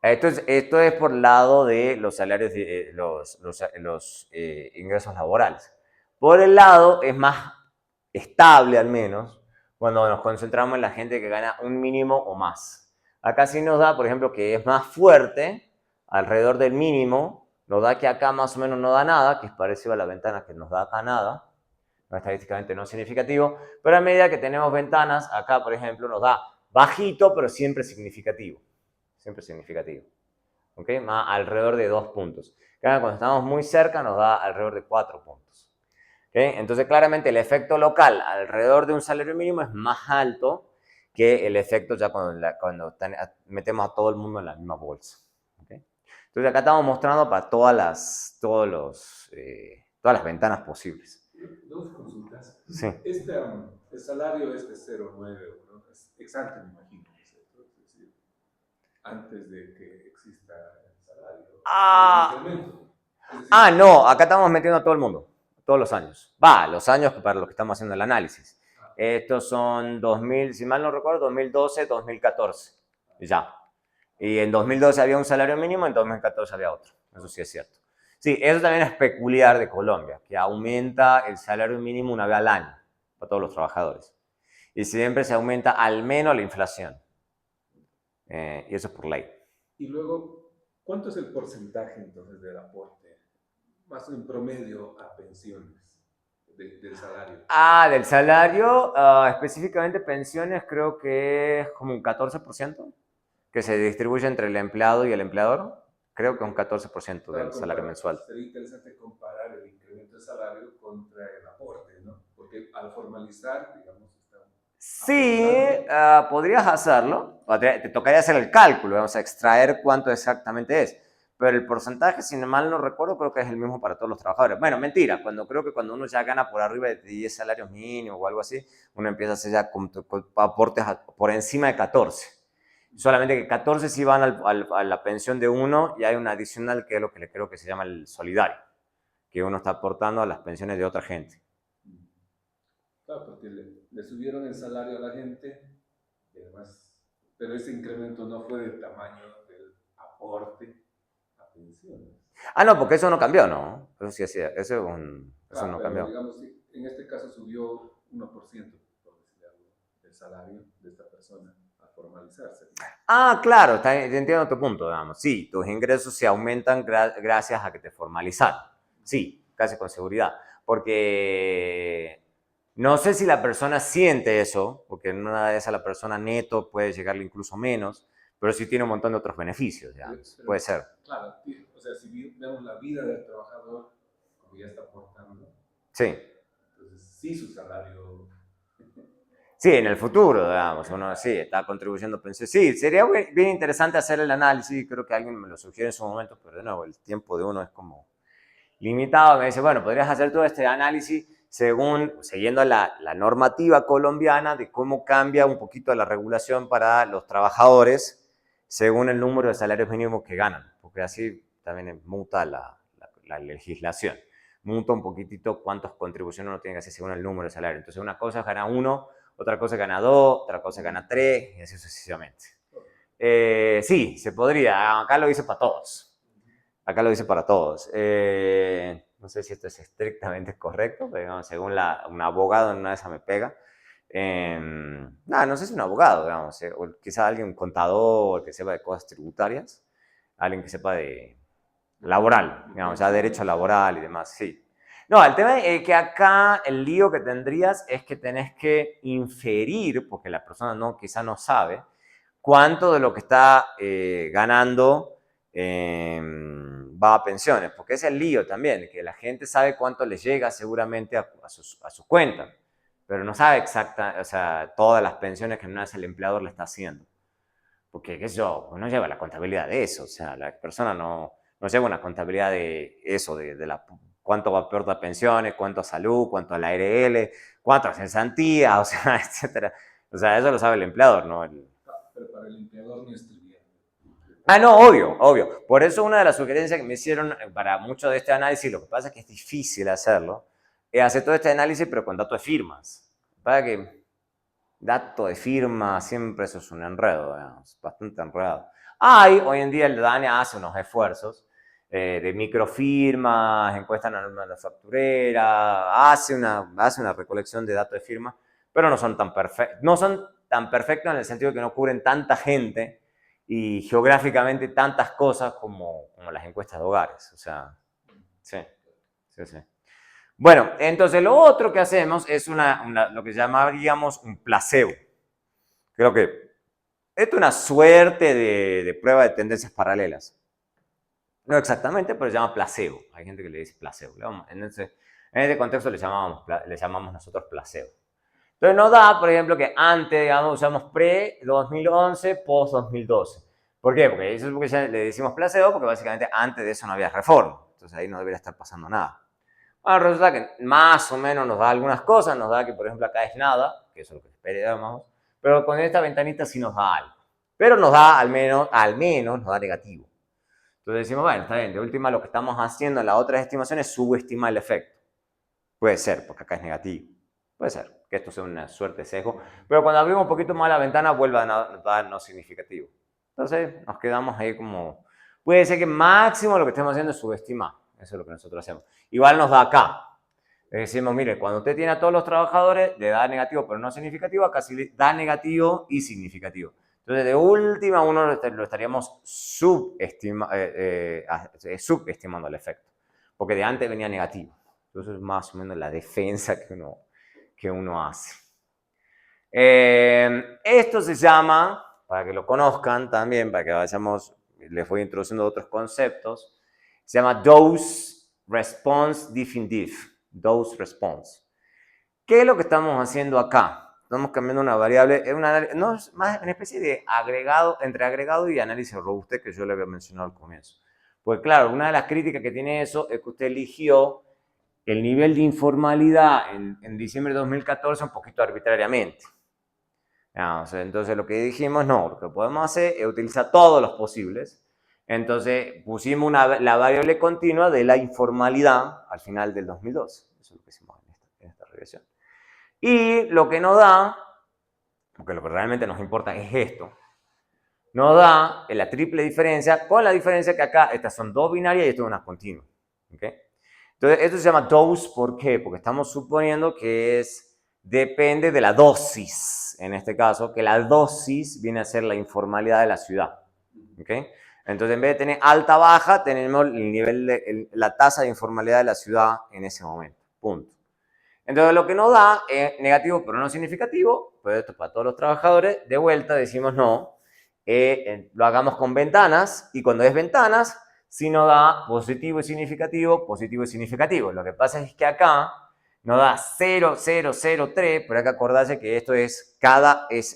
Esto es por el lado de los salarios, los ingresos laborales. Por el lado, es más estable al menos, cuando nos concentramos en la gente que gana un mínimo o más. Acá sí nos da, por ejemplo, que es más fuerte, alrededor del mínimo, nos da que acá más o menos no da nada, que es parecido a la ventana que nos da acá nada, no, estadísticamente no significativo, pero a medida que tenemos ventanas, acá por ejemplo nos da bajito, pero siempre significativo. Siempre significativo. ¿Okay? Más alrededor de 2 puntos. Claro, cuando estamos muy cerca nos da alrededor de 4 puntos. ¿Okay? Entonces claramente el efecto local alrededor de un salario mínimo es más alto que el efecto ya cuando metemos a todo el mundo en la misma bolsa. ¿Okay? Entonces acá estamos mostrando para todas las ventanas posibles. Dos consultas. Sí. El salario es de 0,9, ¿no? Es ex ante, me imagino. Es decir, antes de que exista el salario. No, acá estamos metiendo a todo el mundo, todos los años. Los años para los que estamos haciendo el análisis. Estos son 2000, si mal no recuerdo, 2012, 2014. Ya. Y en 2012 había un salario mínimo, en 2014 había otro. Eso sí es cierto. Sí, eso también es peculiar de Colombia, que aumenta el salario mínimo una vez al año para todos los trabajadores. Y siempre se aumenta al menos la inflación. Y eso es por ley. Y luego, ¿cuánto es el porcentaje entonces del aporte, más en promedio, a pensiones? del salario. Del salario, específicamente pensiones, creo que es como un 14% que se distribuye entre el empleado y el empleador. Creo que un 14% del salario mensual. Sería interesante comparar el incremento de salario contra el aporte, ¿no? Porque al formalizar, digamos, están Sí, aportando. podrías hacerlo. O te tocaría hacer el cálculo, vamos a extraer cuánto exactamente es. Pero el porcentaje, si mal no recuerdo, creo que es el mismo para todos los trabajadores. Bueno, mentira, creo que cuando uno ya gana por arriba de 10 salarios mínimos o algo así, uno empieza a hacer ya con aportes por encima de 14. Solamente que 14 sí van a la pensión de uno y hay un adicional que es lo que creo que se llama el solidario, que uno está aportando a las pensiones de otra gente. Claro, porque le subieron el salario a la gente, y además, pero ese incremento no fue del tamaño del aporte a pensiones. No, porque eso no cambió, ¿no? Eso sí, eso Claro, no pero cambió. digamos, en este caso subió 1%, por decirlo algo, del salario de esta persona al formalizarse. Claro, entiendo tu punto, digamos. Sí, tus ingresos se aumentan gracias a que te formalizaron. Sí, casi con seguridad. Porque no sé si la persona siente eso, porque en una de esas la persona neto puede llegarle incluso menos, pero sí tiene un montón de otros beneficios, digamos. Puede ser. Claro, o sea, si vemos la vida del trabajador, como ya está aportando, Sí. entonces sí su salario. Sí, en el futuro, digamos, uno sí está contribuyendo. Pensé, sí, sería bien interesante hacer el análisis, creo que alguien me lo sugiere en su momento, pero de nuevo, el tiempo de uno es como limitado. Me dice, bueno, podrías hacer todo este análisis siguiendo la normativa colombiana de cómo cambia un poquito la regulación para los trabajadores según el número de salarios mínimos que ganan, porque así también muta la legislación. Muta un poquitito cuántas contribuciones uno tiene que hacer según el número de salarios. Entonces, una cosa gana uno, otra cosa gana dos, otra cosa gana tres, y así sucesivamente. Sí, se podría. Acá lo hice para todos. Acá lo dice para todos. No sé si esto es estrictamente correcto, pero digamos, según un abogado en una de esas me pega. No sé si un abogado, digamos, o quizá alguien, un contador que sepa de cosas tributarias, alguien que sepa de laboral, digamos, ya derecho laboral y demás, sí. No, el tema es que acá el lío que tendrías es que tenés que inferir, porque la persona quizá no sabe, cuánto de lo que está ganando va a pensiones, porque es el lío también, que la gente sabe cuánto le llega seguramente a sus cuentas, pero no sabe o sea, todas las pensiones que no es el empleador le está haciendo. Porque, qué sé yo, no lleva la contabilidad de eso, o sea, la persona no lleva una contabilidad de eso, cuánto va a perder pensiones, cuánto a salud, cuánto a la ARL, cuánto a cesantía, o sea, etcétera. O sea, eso lo sabe el empleador, ¿no? Pero para el empleador no es trivial. No, obvio, obvio. Por eso una de las sugerencias que me hicieron para mucho de este análisis, lo que pasa es que es difícil hacerlo, es hacer todo este análisis pero con datos de firmas. Para que dato de firma siempre eso es un enredo, digamos, bastante enredado. Hoy en día el DANE hace unos esfuerzos de microfirmas, encuestan a la facturera, hace una recolección de datos de firma, pero no son tan perfectos en el sentido de que no cubren tanta gente y geográficamente tantas cosas como las encuestas de hogares. O sea, sí, sí, sí. Bueno, entonces lo otro que hacemos es lo que llamaríamos un placebo. Creo que esto es una suerte de prueba de tendencias paralelas. No exactamente, pero se llama placebo. Hay gente que le dice placebo. En este contexto le llamamos nosotros placebo. Entonces nos da, por ejemplo, que antes, digamos, usamos pre-2011, post-2012. ¿Por qué? Porque eso es porque ya le decimos placebo, porque básicamente antes de eso no había reforma. Entonces ahí no debería estar pasando nada. Bueno, resulta que más o menos nos da algunas cosas, nos da que por ejemplo acá es nada, que eso es lo que esperábamos, pero con esta ventanita sí nos da algo. Pero nos da al menos nos da negativo. Entonces decimos, bueno, está bien, de última lo que estamos haciendo en las otras estimaciones es subestimar el efecto. Puede ser, porque acá es negativo. Puede ser que esto sea una suerte de sesgo, pero cuando abrimos un poquito más la ventana vuelve a dar no significativo. Entonces nos quedamos ahí como, puede ser que máximo lo que estemos haciendo es subestimar. Eso es lo que nosotros hacemos. Igual nos da acá. Le decimos, mire, cuando usted tiene a todos los trabajadores, le da negativo pero no significativo, acá sí le da negativo y significativo. Entonces, de última, uno lo estaríamos subestimando el efecto, porque de antes venía negativo. Entonces es más o menos la defensa que uno hace. Esto se llama, para que lo conozcan también, para que vayamos, les voy introduciendo otros conceptos, se llama Dose Response Definitive. Dose Response. ¿Qué es lo que estamos haciendo acá? Estamos cambiando una variable, no, es más una especie de agregado, entre agregado y análisis robusto que yo le había mencionado al comienzo. Pues claro, una de las críticas que tiene eso es que usted eligió el nivel de informalidad en diciembre de 2014 un poquito arbitrariamente. Entonces lo que dijimos, no, lo que podemos hacer es utilizar todos los posibles. Entonces pusimos la variable continua de la informalidad al final del 2012. Eso es lo que hicimos en esta regresión. Y lo que nos da, porque lo que realmente nos importa es esto, nos da la triple diferencia, con la diferencia que acá estas son dos binarias y esto es una continua. ¿Okay? Entonces, esto se llama dose, ¿por qué? Porque estamos suponiendo que depende de la dosis, en este caso, que la dosis viene a ser la informalidad de la ciudad. ¿Okay? Entonces, en vez de tener alta-baja, tenemos el nivel la tasa de informalidad de la ciudad en ese momento. Punto. Entonces, lo que nos da es negativo, pero no significativo. Pues esto para todos los trabajadores. De vuelta decimos no. Lo hagamos con ventanas. Y cuando es ventanas, sí nos da positivo y significativo, positivo y significativo. Lo que pasa es que acá nos da 0,003. Pero hay que acordarse que esto es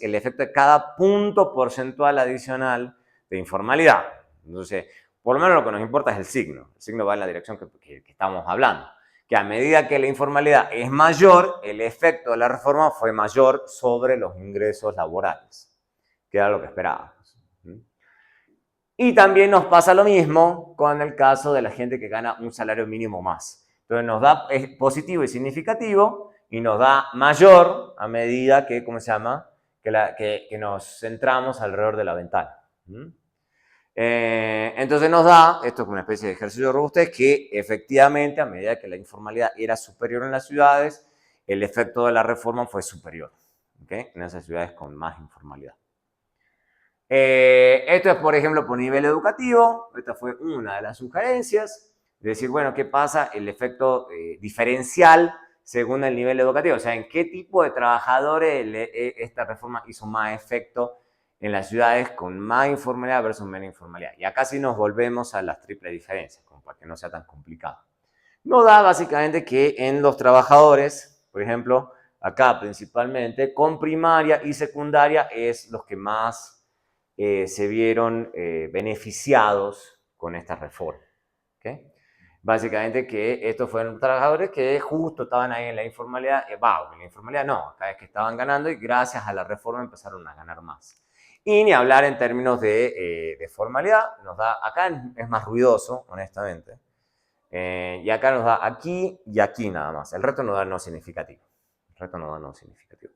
el efecto de cada punto porcentual adicional de informalidad. Entonces, por lo menos lo que nos importa es el signo. El signo va en la dirección que estamos hablando. Que a medida que la informalidad es mayor, el efecto de la reforma fue mayor sobre los ingresos laborales, que era lo que esperábamos. Y también nos pasa lo mismo con el caso de la gente que gana un salario mínimo más. Entonces nos da positivo y significativo y nos da mayor a medida que, ¿cómo se llama? Que nos centramos alrededor de la ventana. Entonces nos da, esto es una especie de ejercicio de robustez, que efectivamente a medida que la informalidad era superior en las ciudades, el efecto de la reforma fue superior, ¿okay? En esas ciudades con más informalidad. Esto es, por ejemplo, por nivel educativo. Esta fue una de las sugerencias. De decir, bueno, ¿qué pasa? El efecto diferencial según el nivel educativo. O sea, ¿en qué tipo de trabajadores esta reforma hizo más efecto en las ciudades con más informalidad versus menos informalidad? Y acá sí nos volvemos a las triples diferencias, como para que no sea tan complicado. Nos da básicamente que en los trabajadores, por ejemplo, acá principalmente, con primaria y secundaria es los que más se vieron beneficiados con esta reforma. ¿Okay? Básicamente que estos fueron trabajadores que justo estaban ahí en la informalidad, en la informalidad no, acá es que estaban ganando y gracias a la reforma empezaron a ganar más. Y ni hablar en términos de formalidad, nos da, acá es más ruidoso, honestamente, y acá nos da aquí y aquí nada más, el resto nos da no significativo. El resto nos da no significativo.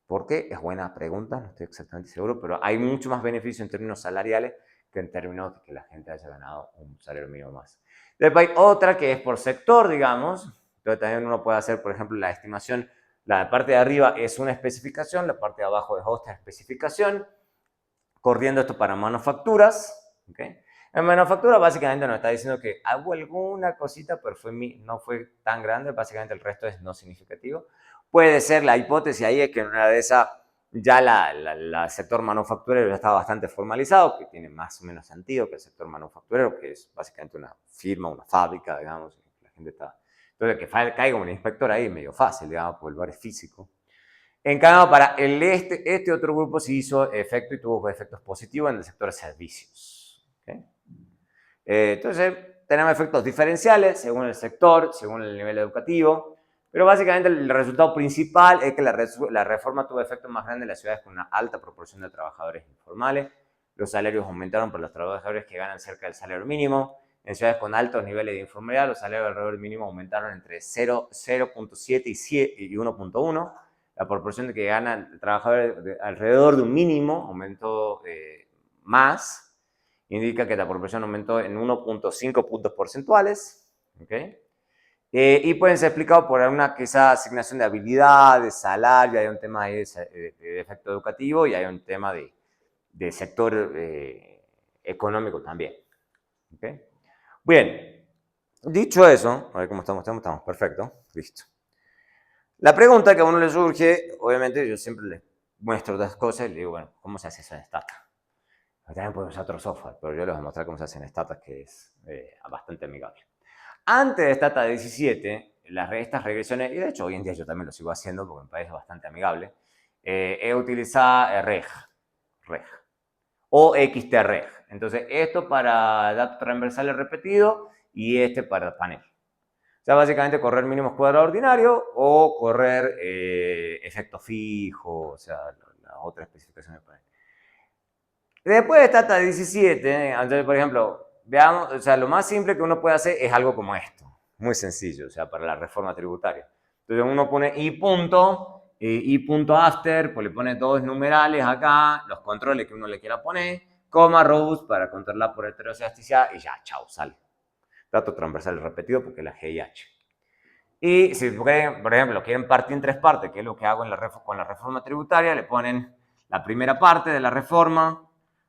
¿Por qué? Es buena pregunta, no estoy exactamente seguro, pero hay mucho más beneficio en términos salariales que en términos de que la gente haya ganado un salario mínimo más. Después hay otra que es por sector, digamos. Entonces también uno puede hacer, por ejemplo, la estimación. La parte de arriba es una especificación, la parte de abajo es otra especificación. Corriendo esto para manufacturas. ¿Okay? En manufactura básicamente nos está diciendo que hubo alguna cosita, pero no fue tan grande. Básicamente el resto es no significativo. Puede ser la hipótesis ahí es que en una de esas ya el sector manufacturero ya está bastante formalizado, que tiene más o menos sentido que el sector manufacturero, que es básicamente una firma, una fábrica, digamos, la gente está... Entonces, que caiga un inspector ahí es medio fácil, digamos, porque el lugar es físico. En cambio, para este otro grupo sí hizo efecto y tuvo efectos positivos en el sector de servicios. ¿Okay? Entonces, tenemos efectos diferenciales según el sector, según el nivel educativo. Pero básicamente el resultado principal es que la reforma tuvo efectos más grandes en las ciudades con una alta proporción de trabajadores informales. Los salarios aumentaron por los trabajadores que ganan cerca del salario mínimo. En ciudades con altos niveles de informalidad, los salarios alrededor del mínimo aumentaron entre 0,7 y 1,1. La proporción de que ganan trabajadores alrededor de un mínimo aumentó más. Indica que la proporción aumentó en 1,5 puntos porcentuales. ¿Okay? Y pueden ser explicados por una quizá asignación de habilidades, salario, hay un tema ahí de efecto educativo y hay un tema de sector económico también. ¿Okay? Bien, Dicho eso, a ver cómo estamos, perfecto, listo. La pregunta que a uno le surge, obviamente yo siempre le muestro dos cosas y le digo, bueno, ¿cómo se hace eso en Stata? También pueden usar otro software, pero yo les voy a mostrar cómo se hace en Stata, que es bastante amigable. Antes de Stata 17, estas regresiones, y de hecho hoy en día yo también lo sigo haciendo porque me parece bastante amigable, utilizaba reg, o xtreg. Entonces, esto para datos transversales repetidos y este para panel. O sea, básicamente correr mínimos cuadrados ordinarios o correr efecto fijo, o sea, la otra especificación de panel. Después de Stata 17, entonces, por ejemplo, veamos, o sea, lo más simple que uno puede hacer es algo como esto. Muy sencillo, o sea, para la reforma tributaria. Entonces uno pone i punto, i punto after, pues le pone dos numerales acá, los controles que uno le quiera poner, coma rows para controlar por heterocedasticidad y ya, chao, sale. Dato transversal repetido porque la G y H. Y si, por ejemplo, quieren partir en tres partes, que es lo que hago con la reforma tributaria, le ponen la primera parte de la reforma,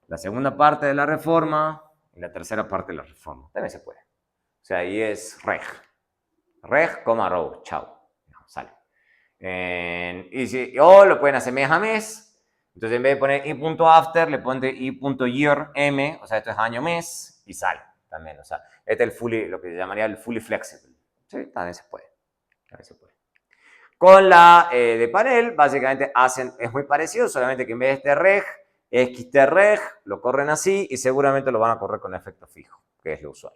la segunda parte de la reforma y la tercera parte de la reforma. También se puede. O sea, ahí es reg. Reg, coma, row. Chao. No, sale. O lo pueden hacer mes a mes. Entonces, en vez de poner i.after, le ponen i.year m, o sea, esto es año mes, y sale también. O sea, este es lo que se llamaría el fully flexible. Sí, también se puede. También se puede. Con la de panel, básicamente es muy parecido, solamente que en vez de este reg, xtreg, lo corren así y seguramente lo van a correr con efecto fijo, que es lo usual.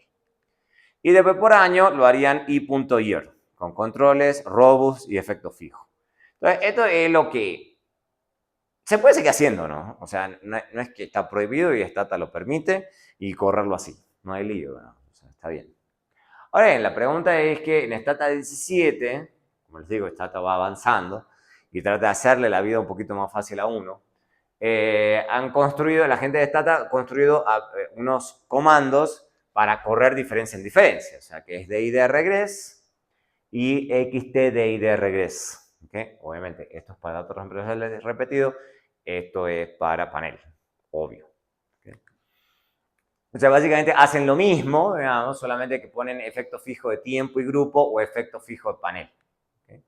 Y después por año lo harían i.year, con controles, robust y efecto fijo. Entonces, esto es lo que se puede seguir haciendo, ¿no? O sea, no es que está prohibido y Stata lo permite y correrlo así. No hay lío, ¿no? O sea, está bien. Ahora bien, la pregunta es que en Stata 17, como les digo, Stata va avanzando y trata de hacerle la vida un poquito más fácil a uno. La gente de Stata ha construido unos comandos para correr diferencia en diferencia, o sea, que es DID regress y XT regress. ¿Okay? Obviamente, esto es para datos transversales repetidos, esto es para panel, obvio. ¿Okay? O sea, básicamente hacen lo mismo, digamos, solamente que ponen efecto fijo de tiempo y grupo o efecto fijo de panel. ¿Okay?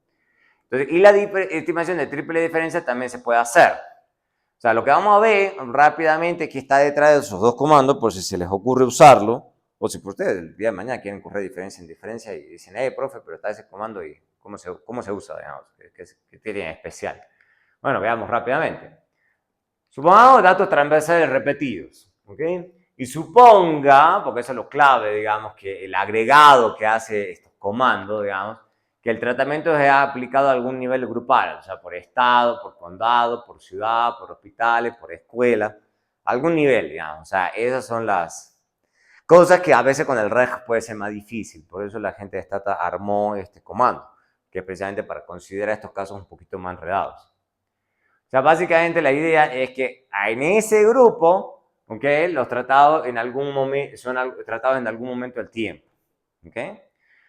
Entonces, y la estimación de triple diferencia también se puede hacer. O sea, lo que vamos a ver rápidamente es que está detrás de esos dos comandos, por si se les ocurre usarlo, o si por ustedes el día de mañana quieren correr diferencia en diferencia y dicen, profe, pero está ese comando y cómo se usa, digamos, ¿qué tiene especial? Bueno, veamos rápidamente. Supongamos datos transversales repetidos, ¿ok? Y suponga, porque eso es lo clave, digamos, que el agregado que hace estos comandos, digamos, que el tratamiento es aplicado a algún nivel grupal, o sea, por estado, por condado, por ciudad, por hospitales, por escuela, algún nivel, digamos. O sea, esas son las cosas que a veces con el reg puede ser más difícil. Por eso la gente de Stata armó este comando, que es precisamente para considerar estos casos un poquito más enredados. O sea, básicamente la idea es que en ese grupo, ¿okay? Los tratados en algún momento son tratados en algún momento del tiempo. ¿Okay?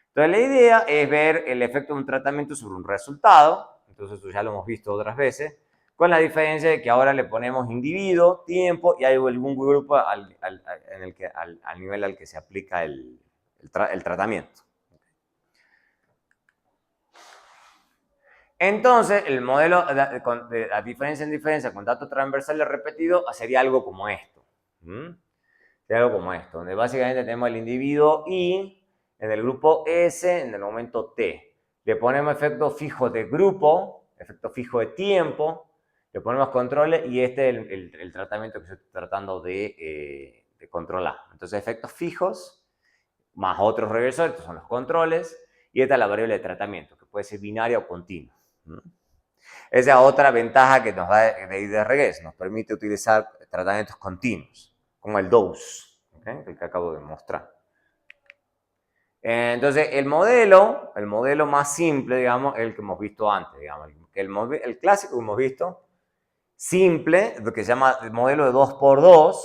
Entonces la idea es ver el efecto de un tratamiento sobre un resultado. Entonces eso ya lo hemos visto otras veces. Con la diferencia de que ahora le ponemos individuo, tiempo y hay algún grupo al nivel al que se aplica el tratamiento. Entonces, el modelo de la diferencia en diferencia con datos transversales repetidos sería algo como esto. Sería algo como esto, donde básicamente tenemos el individuo I en el grupo S en el momento T. Le ponemos efecto fijo de grupo, efecto fijo de tiempo, le ponemos controles y este es el tratamiento que estoy tratando de controlar. Entonces, efectos fijos más otros regresores, estos son los controles, y esta es la variable de tratamiento, que puede ser binaria o continua. Esa es otra ventaja que nos da de IDRGS, nos permite utilizar tratamientos continuos, como el DOSE, ¿okay? El que acabo de mostrar. Entonces, el modelo más simple, digamos, es el que hemos visto antes, digamos, el clásico que hemos visto, simple, lo que se llama el modelo de 2x2,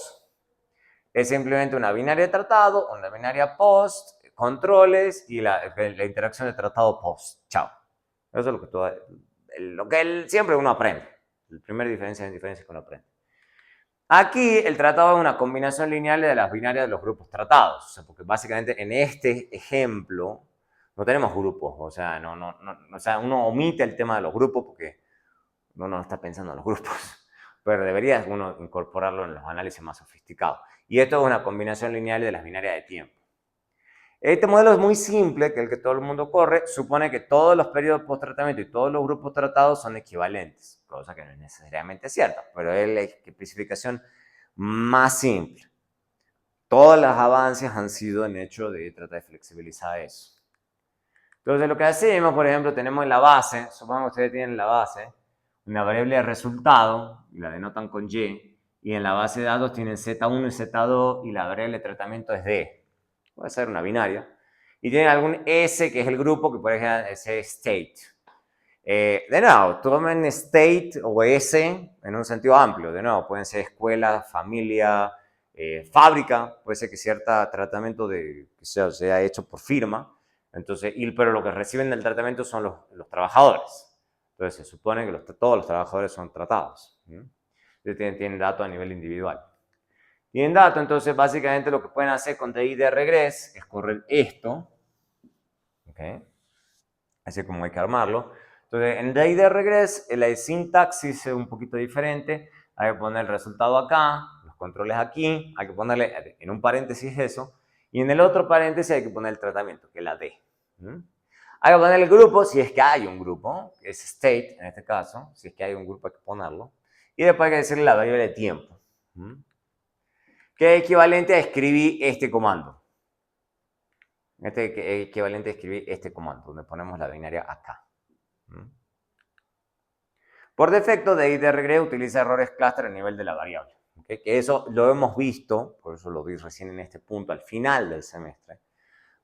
es simplemente una binaria de tratado, una binaria post, controles y la interacción de tratado post. Chao. Eso es lo que siempre uno aprende. La primera diferencia que uno aprende. Aquí el tratado es una combinación lineal de las binarias de los grupos tratados. O sea, porque básicamente en este ejemplo no tenemos grupos. O sea, o sea, uno omite el tema de los grupos porque uno no está pensando en los grupos. Pero debería uno incorporarlo en los análisis más sofisticados. Y esto es una combinación lineal de las binarias de tiempo. Este modelo es muy simple, que es el que todo el mundo corre, supone que todos los periodos post-tratamiento y todos los grupos tratados son equivalentes, cosa que no es necesariamente cierta, pero es la especificación más simple. Todos los avances han sido en hecho de tratar de flexibilizar eso. Entonces lo que hacemos, por ejemplo, tenemos en la base, supongamos que ustedes tienen en la base una variable de resultado, y la denotan con Y, y en la base de datos tienen Z1 y Z2, y la variable de tratamiento es D. Puede ser una binaria. Y tienen algún S, que es el grupo, que por ejemplo es state. De nuevo, tomen state o S en un sentido amplio. De nuevo, pueden ser escuela, familia, fábrica. Puede ser que cierto tratamiento que sea hecho por firma. Entonces, pero lo que reciben del tratamiento son los trabajadores. Entonces, se supone que todos los trabajadores son tratados. Tienen datos a nivel individual. Tienen datos, entonces básicamente lo que pueden hacer con DI de regress es correr esto. ¿Okay? Así como hay que armarlo. Entonces, en DI de regress, la sintaxis es un poquito diferente. Hay que poner el resultado acá, los controles aquí. Hay que ponerle en un paréntesis eso. Y en el otro paréntesis hay que poner el tratamiento, que es la D. Hay que poner el grupo, si es que hay un grupo, que es state en este caso. Si es que hay un grupo hay que ponerlo. Y después hay que decirle la variable de tiempo. Que es equivalente a escribir este comando. Este es equivalente a escribir este comando, donde ponemos la binaria acá. Por defecto, DI de regrés utiliza errores cluster a nivel de la variable. ¿Okay? Que eso lo hemos visto, por eso lo vi recién en este punto, al final del semestre.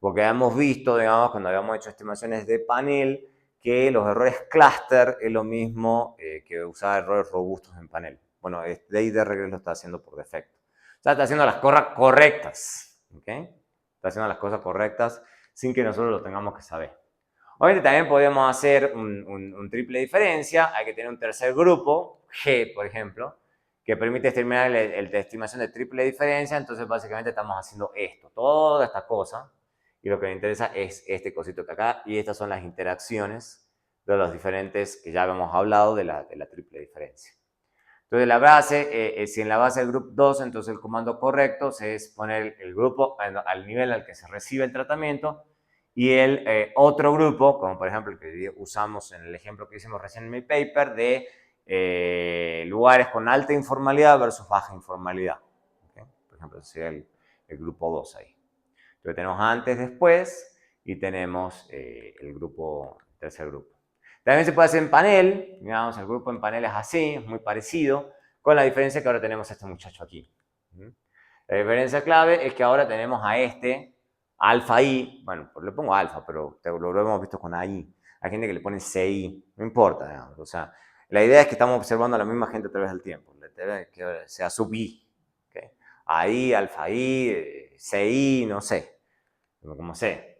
Porque hemos visto, digamos, cuando habíamos hecho estimaciones de panel, que los errores cluster es lo mismo que usar errores robustos en panel. Bueno, DI de regrés lo está haciendo por defecto. O sea, está haciendo las cosas correctas. ¿Okay? Está haciendo las cosas correctas sin que nosotros lo tengamos que saber. Obviamente también podemos hacer un triple diferencia. Hay que tener un tercer grupo, G, por ejemplo, que permite estimar el de estimación de triple diferencia. Entonces, básicamente estamos haciendo esto, toda esta cosa. Y lo que me interesa es este cosito que acá. Y estas son las interacciones de los diferentes que ya habíamos hablado de la triple diferencia. Entonces, la base, si en la base del grupo 2, entonces el comando correcto es poner el grupo al nivel al que se recibe el tratamiento y el otro grupo, como por ejemplo el que usamos en el ejemplo que hicimos recién en mi paper, de lugares con alta informalidad versus baja informalidad. ¿Okay? Por ejemplo, ese sería el grupo 2 ahí. Entonces tenemos antes, después y tenemos el tercer grupo. También se puede hacer en panel, digamos, el grupo en panel es así, es muy parecido, con la diferencia que ahora tenemos a este muchacho aquí. La diferencia clave es que ahora tenemos a este, alfa I, bueno, pues le pongo alfa, pero lo hemos visto con AI. Hay gente que le pone CI, no importa, digamos. O sea, la idea es que estamos observando a la misma gente a través del tiempo, que sea sub I. ¿Okay? AI, alfa I, CI, no sé, como sé.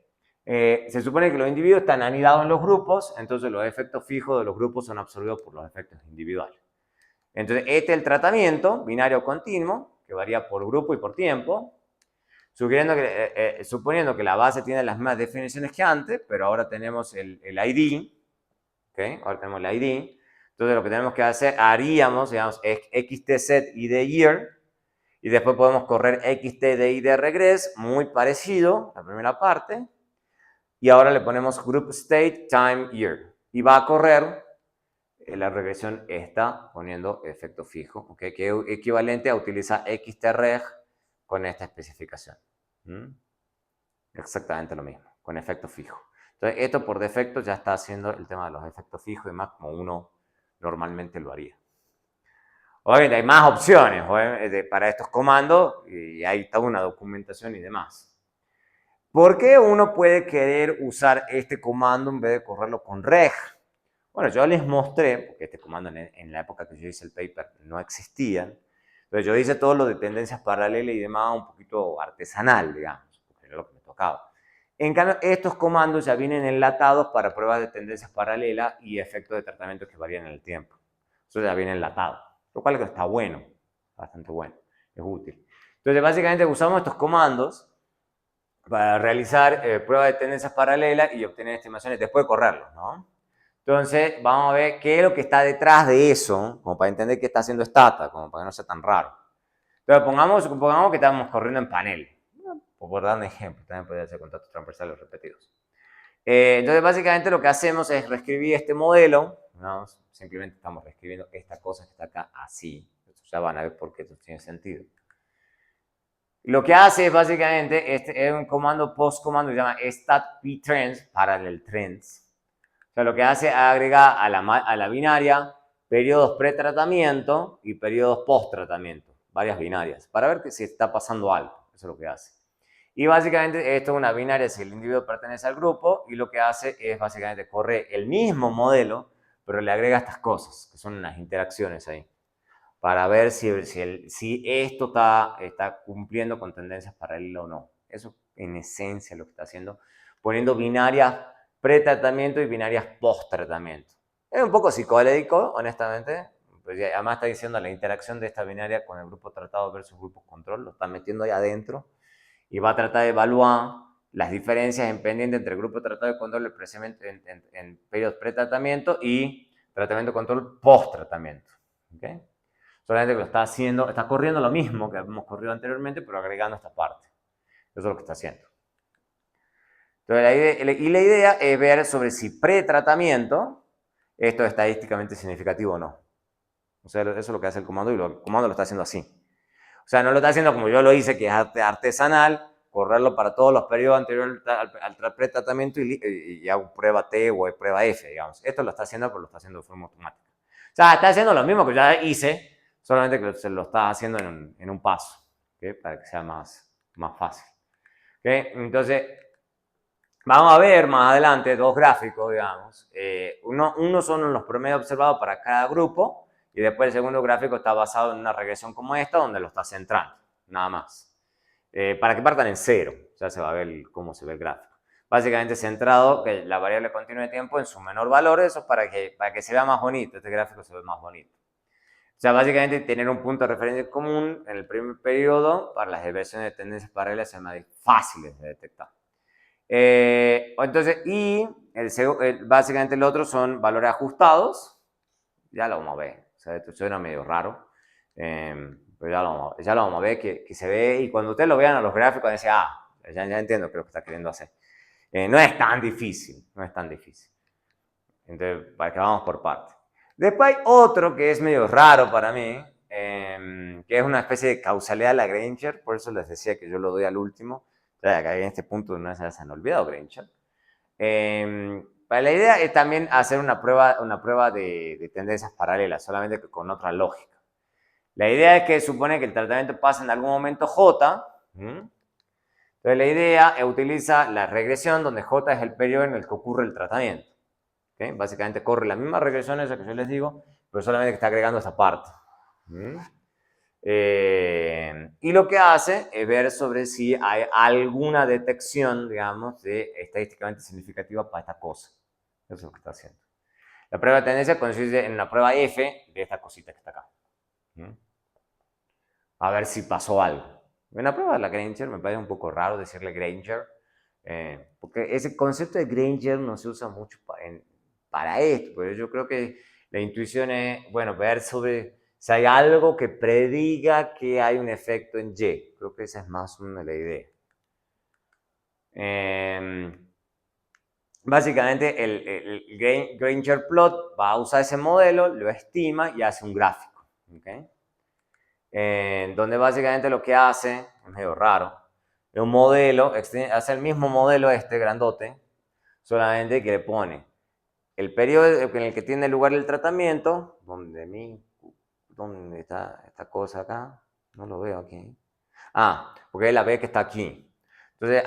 Se supone que los individuos están anidados en los grupos, entonces los efectos fijos de los grupos son absorbidos por los efectos individuales. Entonces, este es el tratamiento binario continuo, que varía por grupo y por tiempo, suponiendo que la base tiene las mismas definiciones que antes, pero ahora tenemos el ID, ¿okay? Ahora tenemos el ID, entonces lo que tenemos que hacer, haríamos, digamos, XTZ y de year, y después podemos correr XTDI de regress, muy parecido, la primera parte, y ahora le ponemos group state time year. Y va a correr la regresión está poniendo efecto fijo, ¿okay? Que es equivalente a utilizar xtreg con esta especificación. Exactamente lo mismo, con efecto fijo. Entonces, esto por defecto ya está haciendo el tema de los efectos fijos y demás como uno normalmente lo haría. Obviamente hay más opciones para estos comandos y hay toda una documentación y demás. ¿Por qué uno puede querer usar este comando en vez de correrlo con reg? Bueno, yo les mostré, porque este comando en la época que yo hice el paper no existían, pero yo hice todo lo de tendencias paralelas y demás un poquito artesanal, digamos, porque era lo que me tocaba. En cambio, estos comandos ya vienen enlatados para pruebas de tendencias paralelas y efectos de tratamiento que varían en el tiempo. Eso ya viene enlatado, lo cual está bueno. bastante bueno, es útil. Entonces, básicamente usamos estos comandos para realizar pruebas de tendencias paralelas y obtener estimaciones después de correrlos, ¿no? Entonces, vamos a ver qué es lo que está detrás de eso, como para entender qué está haciendo Stata, como para que no sea tan raro. Entonces, supongamos que estamos corriendo en panel, por dar un ejemplo, también podría ser contactos transversales repetidos. Entonces, básicamente lo que hacemos es reescribir este modelo, ¿no? Simplemente estamos reescribiendo esta cosa que está acá así. Ya van a ver por qué esto tiene sentido. Lo que hace es básicamente, este es un comando post-comando que se llama statptrends, parallel trends. O sea, lo que hace es agregar a la binaria periodos pre-tratamiento y periodos post-tratamiento, varias binarias, para ver si está pasando algo. Eso es lo que hace. Y básicamente esto es una binaria si el individuo pertenece al grupo y lo que hace es básicamente correr el mismo modelo, pero le agrega estas cosas, que son unas interacciones ahí, para ver si esto está cumpliendo con tendencias paralelas o no. Eso en esencia es lo que está haciendo, poniendo binarias pre-tratamiento y binarias post-tratamiento. Es un poco psicodélico, honestamente. Pues además está diciendo la interacción de esta binaria con el grupo tratado versus grupo control, lo está metiendo ahí adentro y va a tratar de evaluar las diferencias en pendiente entre el grupo tratado de control en periodos pre-tratamiento y tratamiento control post-tratamiento. ¿Okay? Solamente que lo está haciendo, está corriendo lo mismo que hemos corrido anteriormente, pero agregando esta parte. Eso es lo que está haciendo. Entonces, la idea es ver sobre si pre-tratamiento esto es estadísticamente significativo o no. O sea, eso es lo que hace el comando y el comando lo está haciendo así. O sea, no lo está haciendo como yo lo hice, que es artesanal, correrlo para todos los periodos anteriores al pretratamiento y hago prueba T o prueba F, digamos. Esto lo está haciendo, pero lo está haciendo de forma automática. O sea, está haciendo lo mismo que ya hice, solamente que se lo está haciendo en un paso, ¿okay? Para que sea más fácil. ¿Okay? Entonces, vamos a ver más adelante dos gráficos, digamos. Uno son los promedios observados para cada grupo y después el segundo gráfico está basado en una regresión como esta, donde lo está centrando, nada más. Para que partan en cero, ya se va a ver cómo se ve el gráfico. Básicamente centrado que la variable continua de tiempo en su menor valor, eso es para que se vea más bonito, este gráfico se ve más bonito. O sea, básicamente tener un punto de referencia común en el primer periodo para las diversiones de tendencias paralelas son más fáciles de detectar. Entonces, básicamente el otro son valores ajustados, ya lo vamos a ver, o sea, esto suena medio raro, pero ya lo vamos a ver que se ve, y cuando ustedes lo vean a los gráficos, dicen, ya entiendo qué es lo que está queriendo hacer. No es tan difícil, no es tan difícil. Entonces, para que vamos por partes. Después hay otro que es medio raro para mí, que es una especie de causalidad Lagrange, por eso les decía que yo lo doy al último. Acá en este punto no se han olvidado Granger. La idea es también hacer una prueba de tendencias paralelas, solamente que con otra lógica. La idea es que supone que el tratamiento pasa en algún momento J. Entonces la idea utiliza la regresión donde J es el periodo en el que ocurre el tratamiento. ¿Okay? Básicamente corre la misma regresión esa que yo les digo, pero solamente que está agregando esa parte. Y lo que hace es ver sobre si hay alguna detección, digamos, de estadísticamente significativa para esta cosa. Eso es lo que está haciendo. La prueba de tendencia consiste en una prueba F de esta cosita que está acá. A ver si pasó algo. En la prueba de la Granger me parece un poco raro decirle Granger, porque ese concepto de Granger no se usa mucho para esto, pero yo creo que la intuición es, bueno, ver sobre si hay algo que prediga que hay un efecto en Y. Creo que esa es más o menos la idea. Básicamente el Granger plot va a usar ese modelo, lo estima y hace un gráfico. ¿Okay? Donde básicamente lo que hace, es medio raro, es un modelo, hace el mismo modelo grandote, solamente que le pone el periodo en el que tiene lugar el tratamiento, ¿dónde está esta cosa acá? No lo veo aquí. Porque la ve que está aquí. Entonces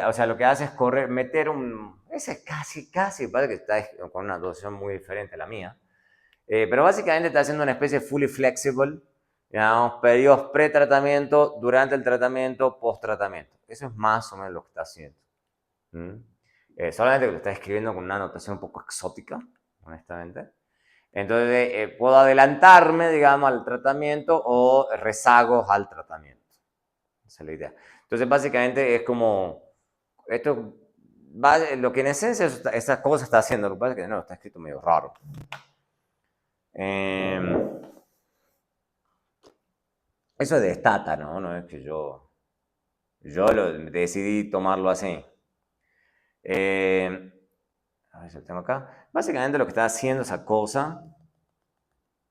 o sea, lo que hace es meter ese es casi, parece que está con una dotación muy diferente a la mía. Pero básicamente está haciendo una especie de fully flexible, digamos, periodos pre-tratamiento, durante el tratamiento, post-tratamiento. Eso es más o menos lo que está haciendo. Solamente que lo está escribiendo con una notación un poco exótica, honestamente. Entonces, puedo adelantarme, digamos, al tratamiento o rezagos al tratamiento. Esa es la idea. Entonces, básicamente es como, esto, lo que en esencia esa cosa está haciendo, lo que pasa es que no, está escrito medio raro. Eso es de Stata, ¿no? No es que yo decidí tomarlo así. A ver si lo tengo acá. Básicamente lo que está haciendo esa cosa,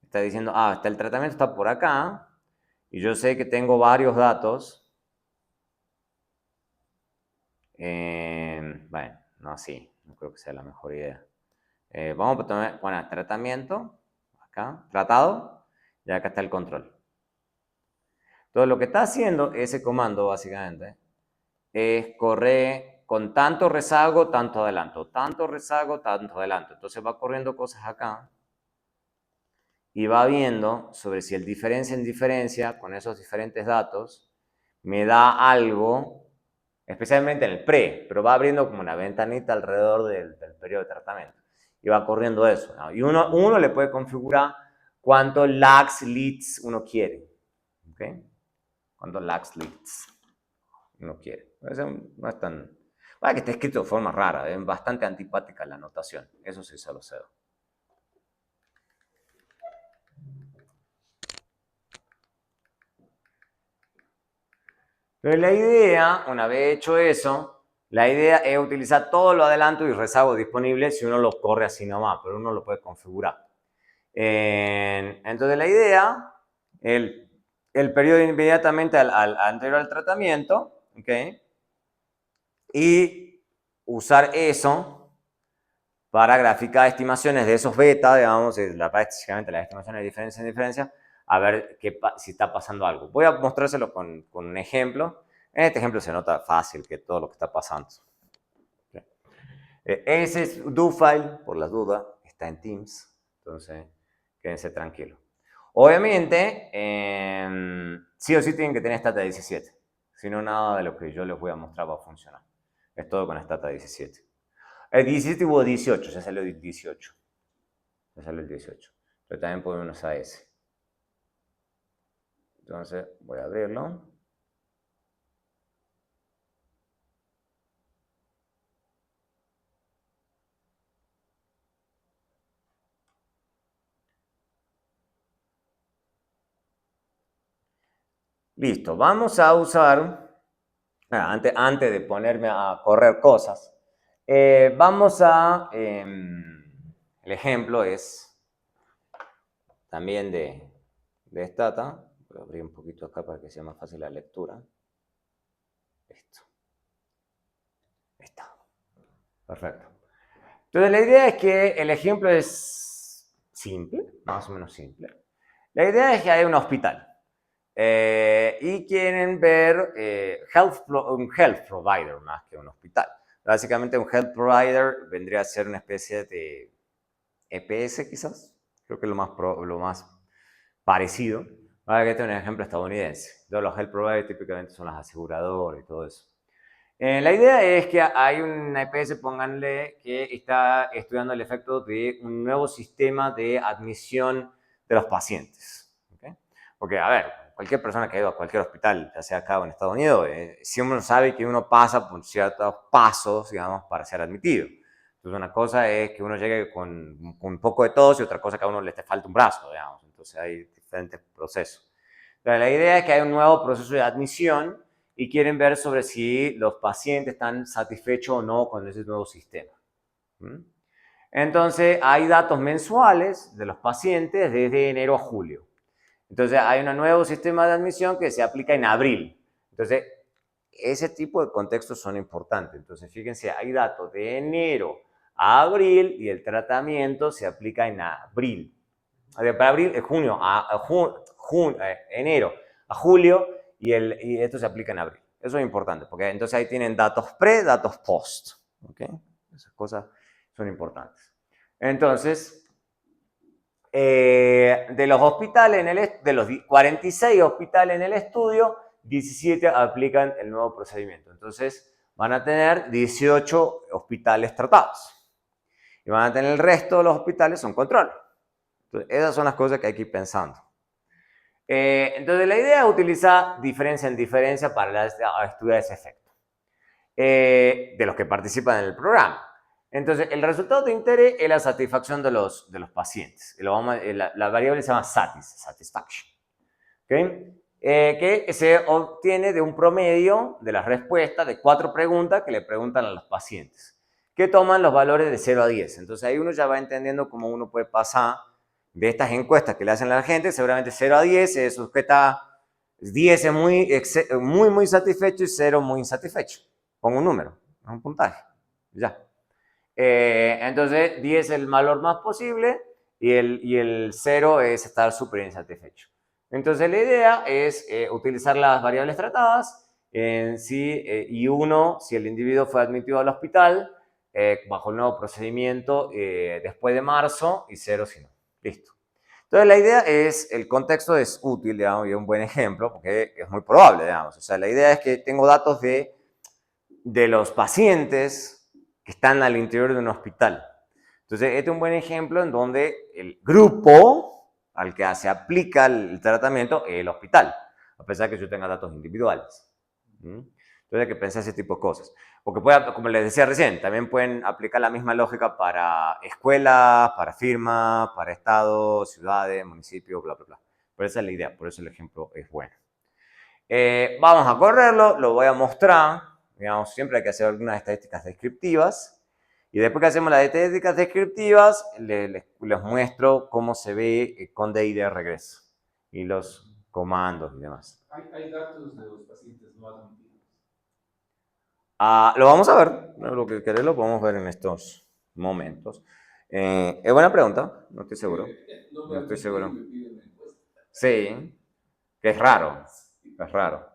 está diciendo, el tratamiento está por acá, y yo sé que tengo varios datos. Bueno, no así, no creo que sea la mejor idea. Vamos a poner tratamiento, acá, tratado, y acá está el control. Entonces lo que está haciendo ese comando, básicamente, es correr con tanto rezago, tanto adelanto, tanto rezago, tanto adelanto. Entonces va corriendo cosas acá y va viendo sobre si el diferencia en diferencia con esos diferentes datos me da algo, especialmente en el pre, pero va abriendo como una ventanita alrededor del periodo de tratamiento y va corriendo eso, ¿no? Y uno le puede configurar cuántos lags leads uno quiere, ¿ok? Cuántos lags leads uno quiere. No es tan... Vaya que está escrito de forma rara, es bastante antipática la notación, eso sí se lo cedo. Pero la idea, una vez hecho eso, la idea es utilizar todo lo adelanto y rezago disponible si uno lo corre así nomás, pero uno lo puede configurar. Entonces la idea, el periodo inmediatamente anterior al tratamiento, ¿ok? Y usar eso para graficar estimaciones de esos beta, digamos, básicamente las estimaciones de diferencia en diferencia, a ver si está pasando algo. Voy a mostrárselo con un ejemplo. En este ejemplo se nota fácil que todo lo que está pasando. Ese es do-file, por las dudas, está en Teams, entonces quédense tranquilos. Obviamente, sí o sí tienen que tener Stata 17, si no nada de lo que yo les voy a mostrar va a funcionar. Es todo con Stata 17. El 17 hubo 18, ya salió el 18. Ya salió el 18. Pero también podemos usar ese. Entonces voy a abrirlo. Listo, vamos a usar, antes de ponerme a correr cosas, vamos a, el ejemplo es también de Stata. Voy a abrir un poquito acá para que sea más fácil la lectura. Listo. Ahí está. Perfecto. Entonces la idea es que el ejemplo es simple, más o menos simple. La idea es que hay un hospital y quieren ver un health provider más que un hospital. Básicamente un health provider vendría a ser una especie de EPS quizás, creo que es lo más parecido. Ahora que este es un ejemplo estadounidense. Todos los health providers típicamente son las aseguradoras y todo eso. La idea es que hay una EPS, pónganle, que está estudiando el efecto de un nuevo sistema de admisión de los pacientes. ¿Okay? Porque, a ver, cualquier persona que ha ido a cualquier hospital, ya sea acá o en Estados Unidos, siempre sabe que uno pasa por ciertos pasos, digamos, para ser admitido. Entonces, una cosa es que uno llegue con un poco de tos y otra cosa que a uno le falta un brazo, digamos. Entonces, hay diferentes procesos. Pero la idea es que hay un nuevo proceso de admisión y quieren ver sobre si los pacientes están satisfechos o no con ese nuevo sistema. Entonces, hay datos mensuales de los pacientes desde enero a julio. Entonces, hay un nuevo sistema de admisión que se aplica en abril. Entonces, ese tipo de contextos son importantes. Entonces, fíjense, hay datos de enero a abril y el tratamiento se aplica en abril. Para abril, junio, enero a julio y esto se aplica en abril. Eso es importante, porque entonces ahí tienen datos pre, datos post. ¿Okay? Esas cosas son importantes. Entonces, de los hospitales, de los 46 hospitales en el estudio, 17 aplican el nuevo procedimiento. Entonces, van a tener 18 hospitales tratados. Y van a tener el resto de los hospitales son control. Entonces, esas son las cosas que hay que ir pensando. Entonces, la idea es utilizar diferencia en diferencia para estudiar ese efecto de los que participan en el programa. Entonces, el resultado de interés es la satisfacción de los pacientes. La variable se llama satisfaction. ¿Okay? Que se obtiene de un promedio de las respuestas de 4 preguntas que le preguntan a los pacientes, que toman los valores de 0 a 10. Entonces, ahí uno ya va entendiendo cómo uno puede pasar de estas encuestas que le hacen a la gente, seguramente 0 a 10 es sujeta, 10 es muy satisfecho y 0 muy insatisfecho. Pongo un número, un puntaje, ya. Entonces, 10 es el valor más posible y el 0 es estar súper insatisfecho. Entonces, la idea es utilizar las variables tratadas y 1 si el individuo fue admitido al hospital bajo el nuevo procedimiento después de marzo y 0 si no. Listo. Entonces, la idea es, el contexto es útil, digamos, y un buen ejemplo, porque es muy probable, digamos. O sea, la idea es que tengo datos de los pacientes que están al interior de un hospital. Entonces, este es un buen ejemplo en donde el grupo al que se aplica el tratamiento es el hospital, a pesar de que yo tenga datos individuales. Entonces, hay que pensar ese tipo de cosas. Porque, como les decía recién, también pueden aplicar la misma lógica para escuelas, para firmas, para estados, ciudades, municipios, bla, bla, bla. Pero esa es la idea, por eso el ejemplo es bueno. Vamos a correrlo, lo voy a mostrar. Digamos, siempre hay que hacer algunas estadísticas descriptivas. Y después que hacemos las estadísticas descriptivas, les muestro cómo se ve con DI de regreso. Y los comandos y demás. Hay datos de los pacientes no admitidos. Lo vamos a ver. Lo que querés lo podemos ver en estos momentos. Es buena pregunta, no estoy seguro. No estoy seguro. Sí, que es raro. Es raro.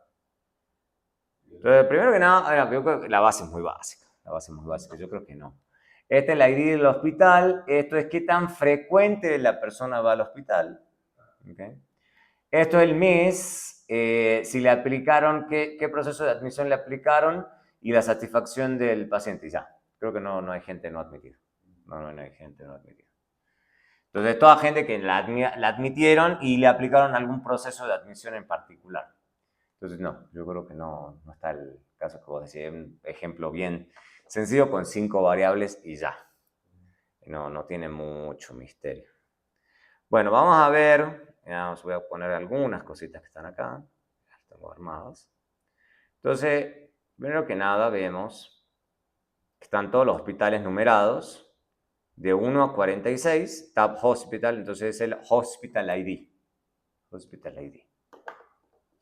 Entonces, primero que nada, yo creo que la base es muy básica. La base es muy básica, yo creo que no. Este es la ID del hospital. Esto es qué tan frecuente la persona va al hospital. ¿Okay? Esto es el mes, si le aplicaron, qué proceso de admisión le aplicaron y la satisfacción del paciente. Y ya, creo que no hay gente no admitida. No hay gente no admitida. Entonces, toda gente que la admitieron y le aplicaron algún proceso de admisión en particular. Entonces, no, yo creo que no está el caso que vos decís. Un ejemplo bien sencillo con 5 variables y ya. No tiene mucho misterio. Bueno, vamos a ver. Os voy a poner algunas cositas que están acá. Las tengo armadas. Entonces, primero que nada vemos que están todos los hospitales numerados. De 1 a 46, Tab Hospital, entonces es el Hospital ID. Hospital ID.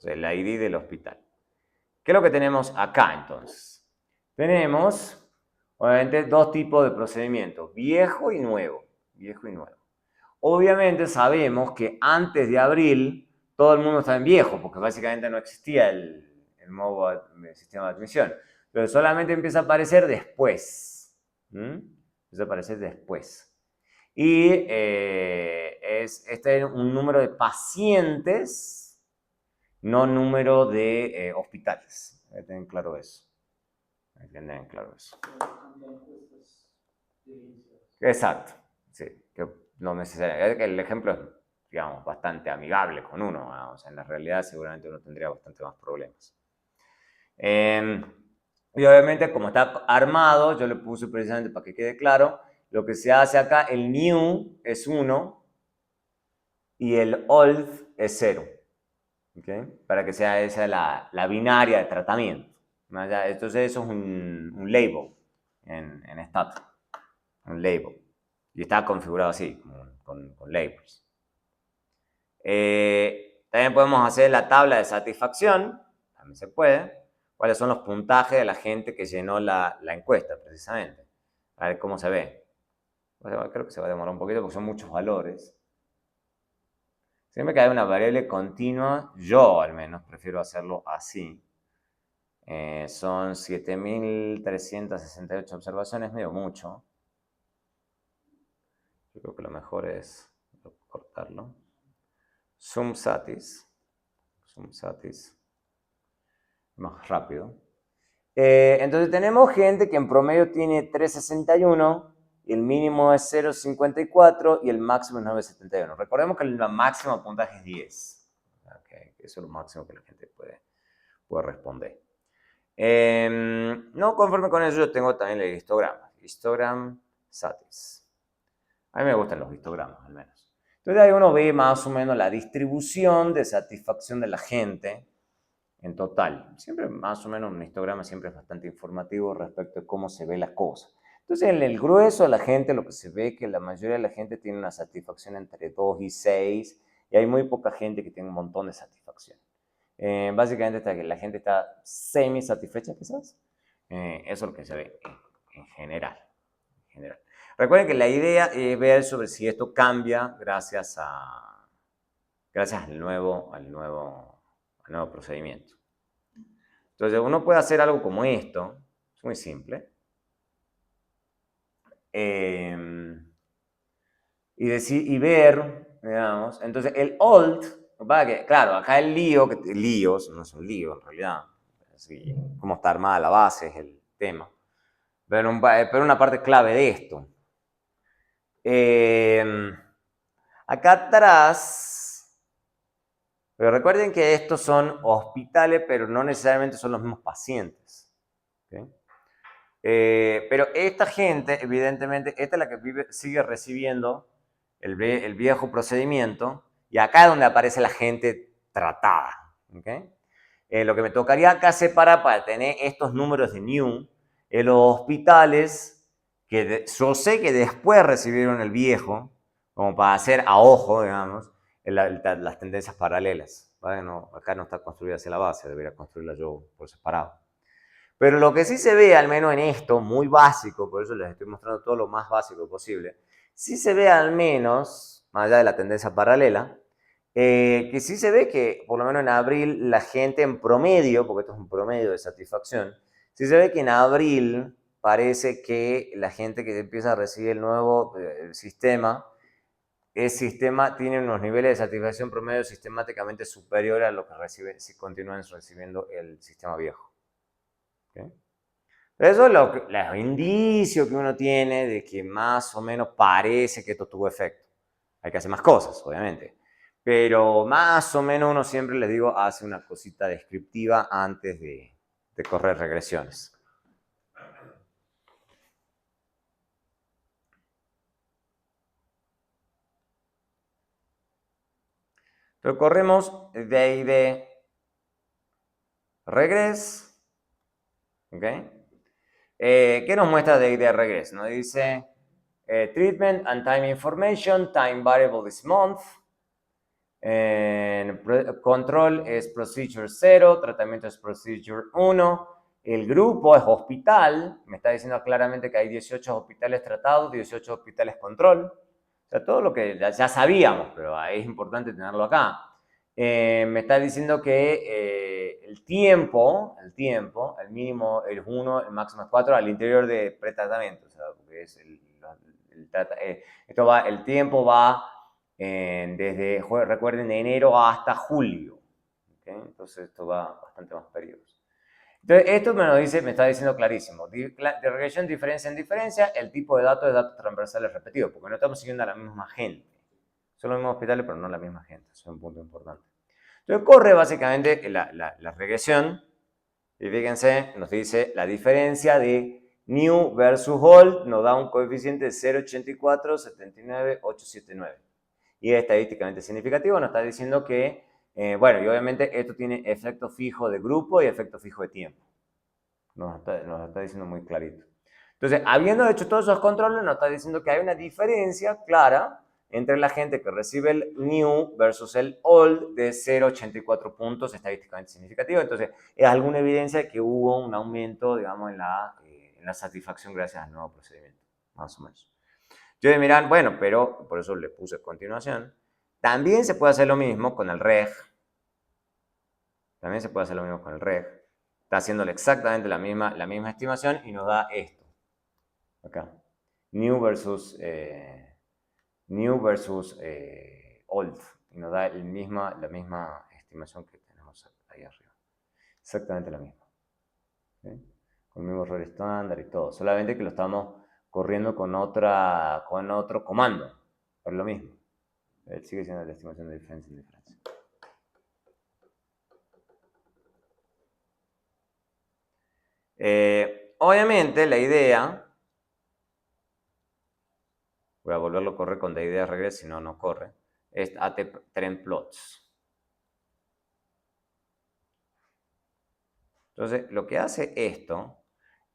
Entonces, el ID del hospital. ¿Qué es lo que tenemos acá entonces? Tenemos, obviamente, 2 tipos de procedimientos, viejo y nuevo. Viejo y nuevo. Obviamente sabemos que antes de abril todo el mundo está en viejo, porque básicamente no existía el nuevo sistema de admisión. Pero solamente empieza a aparecer después. Empieza a aparecer después. Y este es un número de pacientes, no número de hospitales. Hay que tener claro eso. Hay que tener claro eso. Exacto. Sí, que no necesariamente. El ejemplo es, digamos, bastante amigable con uno. Vamos, en la realidad seguramente uno tendría bastante más problemas. Y obviamente, como está armado, yo le puse precisamente para que quede claro, lo que se hace acá, el new es 1 y el old es 0. ¿Okay? Para que sea esa la binaria de tratamiento. Entonces eso es un label en Stat. Un label. Y está configurado así, con labels. También podemos hacer la tabla de satisfacción. También se puede. ¿Cuáles son los puntajes de la gente que llenó la encuesta, precisamente? A ver cómo se ve. Bueno, creo que se va a demorar un poquito porque son muchos valores. Siempre que hay una variable continua, yo al menos prefiero hacerlo así. Son 7.368 observaciones, medio mucho. Yo creo que lo mejor es cortarlo. Zoom satis. Más rápido. Entonces tenemos gente que en promedio tiene 361 el mínimo es 0,54 y el máximo es 9,71. Recordemos que el máximo puntaje es 10. Okay, eso es lo máximo que la gente puede responder. No conforme con eso, yo tengo también el histograma. Histogram satis. A mí me gustan los histogramas, al menos. Entonces ahí uno ve más o menos la distribución de satisfacción de la gente en total. Siempre más o menos un histograma siempre es bastante informativo respecto a cómo se ve la cosa. Entonces en el grueso de la gente lo que se ve es que la mayoría de la gente tiene una satisfacción entre 2 y 6 y hay muy poca gente que tiene un montón de satisfacción. Básicamente la gente está semi satisfecha quizás. Eso es lo que se ve en general. Recuerden que la idea es ver sobre si esto cambia gracias al nuevo procedimiento. Entonces uno puede hacer algo como esto, es muy simple, y ver, digamos, entonces el old, claro, acá el lío no es un lío en realidad, así, cómo está armada la base es el tema, pero una parte clave de esto. Acá atrás, pero recuerden que estos son hospitales, pero no necesariamente son los mismos pacientes. ¿Okay? Pero esta gente, evidentemente, esta es la que sigue recibiendo el viejo procedimiento, y acá es donde aparece la gente tratada. ¿Okay? Lo que me tocaría acá separar para tener estos números de new, los hospitales que yo sé que después recibieron el viejo, como para hacer a ojo, digamos, las tendencias paralelas. ¿Vale? No, acá no está construida hacia la base, debería construirla yo por separado. Pero lo que sí se ve, al menos en esto, muy básico, por eso les estoy mostrando todo lo más básico posible, sí se ve al menos, más allá de la tendencia paralela, que sí se ve que, por lo menos en abril, la gente en promedio, porque esto es un promedio de satisfacción, sí se ve que en abril parece que la gente que empieza a recibir el nuevo sistema, el sistema tiene unos niveles de satisfacción promedio sistemáticamente superiores a lo que recibe si continúan recibiendo el sistema viejo. ¿Okay? Eso es los indicios que uno tiene de que más o menos parece que esto tuvo efecto. Hay que hacer más cosas, obviamente. Pero más o menos uno siempre, les digo, hace una cosita descriptiva antes de correr regresiones. Entonces corremos DID regress. ¿Ok? ¿Qué nos muestra DID regress? Nos dice treatment and time information, time variable is month. Control es procedure 0, tratamiento es procedure 1. El grupo es hospital, me está diciendo claramente que hay 18 hospitales tratados, 18 hospitales control. O sea, todo lo que ya sabíamos, pero es importante tenerlo acá. Me está diciendo que el tiempo, el mínimo es 1, el máximo es 4 al interior de pretratamiento. O sea, porque es el tiempo va desde, recuerden, de enero hasta julio. ¿Okay? Entonces esto va bastante más periodos. Entonces esto me está diciendo clarísimo. De regresión diferencia en diferencia, el tipo de datos es datos transversales repetidos, porque no estamos siguiendo a la misma gente. Son los mismos hospitales, pero no la misma gente. Eso es un punto importante. Entonces corre básicamente la regresión, y fíjense, nos dice la diferencia de new versus old, nos da un coeficiente de 0,84, 79, 879. Y es estadísticamente significativo, nos está diciendo que, bueno, y obviamente esto tiene efecto fijo de grupo y efecto fijo de tiempo. Nos está diciendo muy clarito. Entonces, habiendo hecho todos esos controles, nos está diciendo que hay una diferencia clara entre la gente que recibe el new versus el old de 0,84 puntos estadísticamente significativo. Entonces, es alguna evidencia de que hubo un aumento, digamos, en la satisfacción gracias al nuevo procedimiento, más o menos. Ustedes miran, bueno, pero por eso le puse continuación. También se puede hacer lo mismo con el reg. También se puede hacer lo mismo con el reg. Está haciéndole exactamente la misma estimación y nos da esto. Acá. New versus old. Y nos da la misma estimación que tenemos ahí arriba. Exactamente la misma. ¿Okay? Con el mismo error estándar y todo. Solamente que lo estamos corriendo con otro comando. Es lo mismo. Sigue siendo la estimación de diferencia en diferencia. Obviamente la idea, voy a volverlo a correr con la idea regresa, si no, no corre, es trend plots. Entonces, lo que hace esto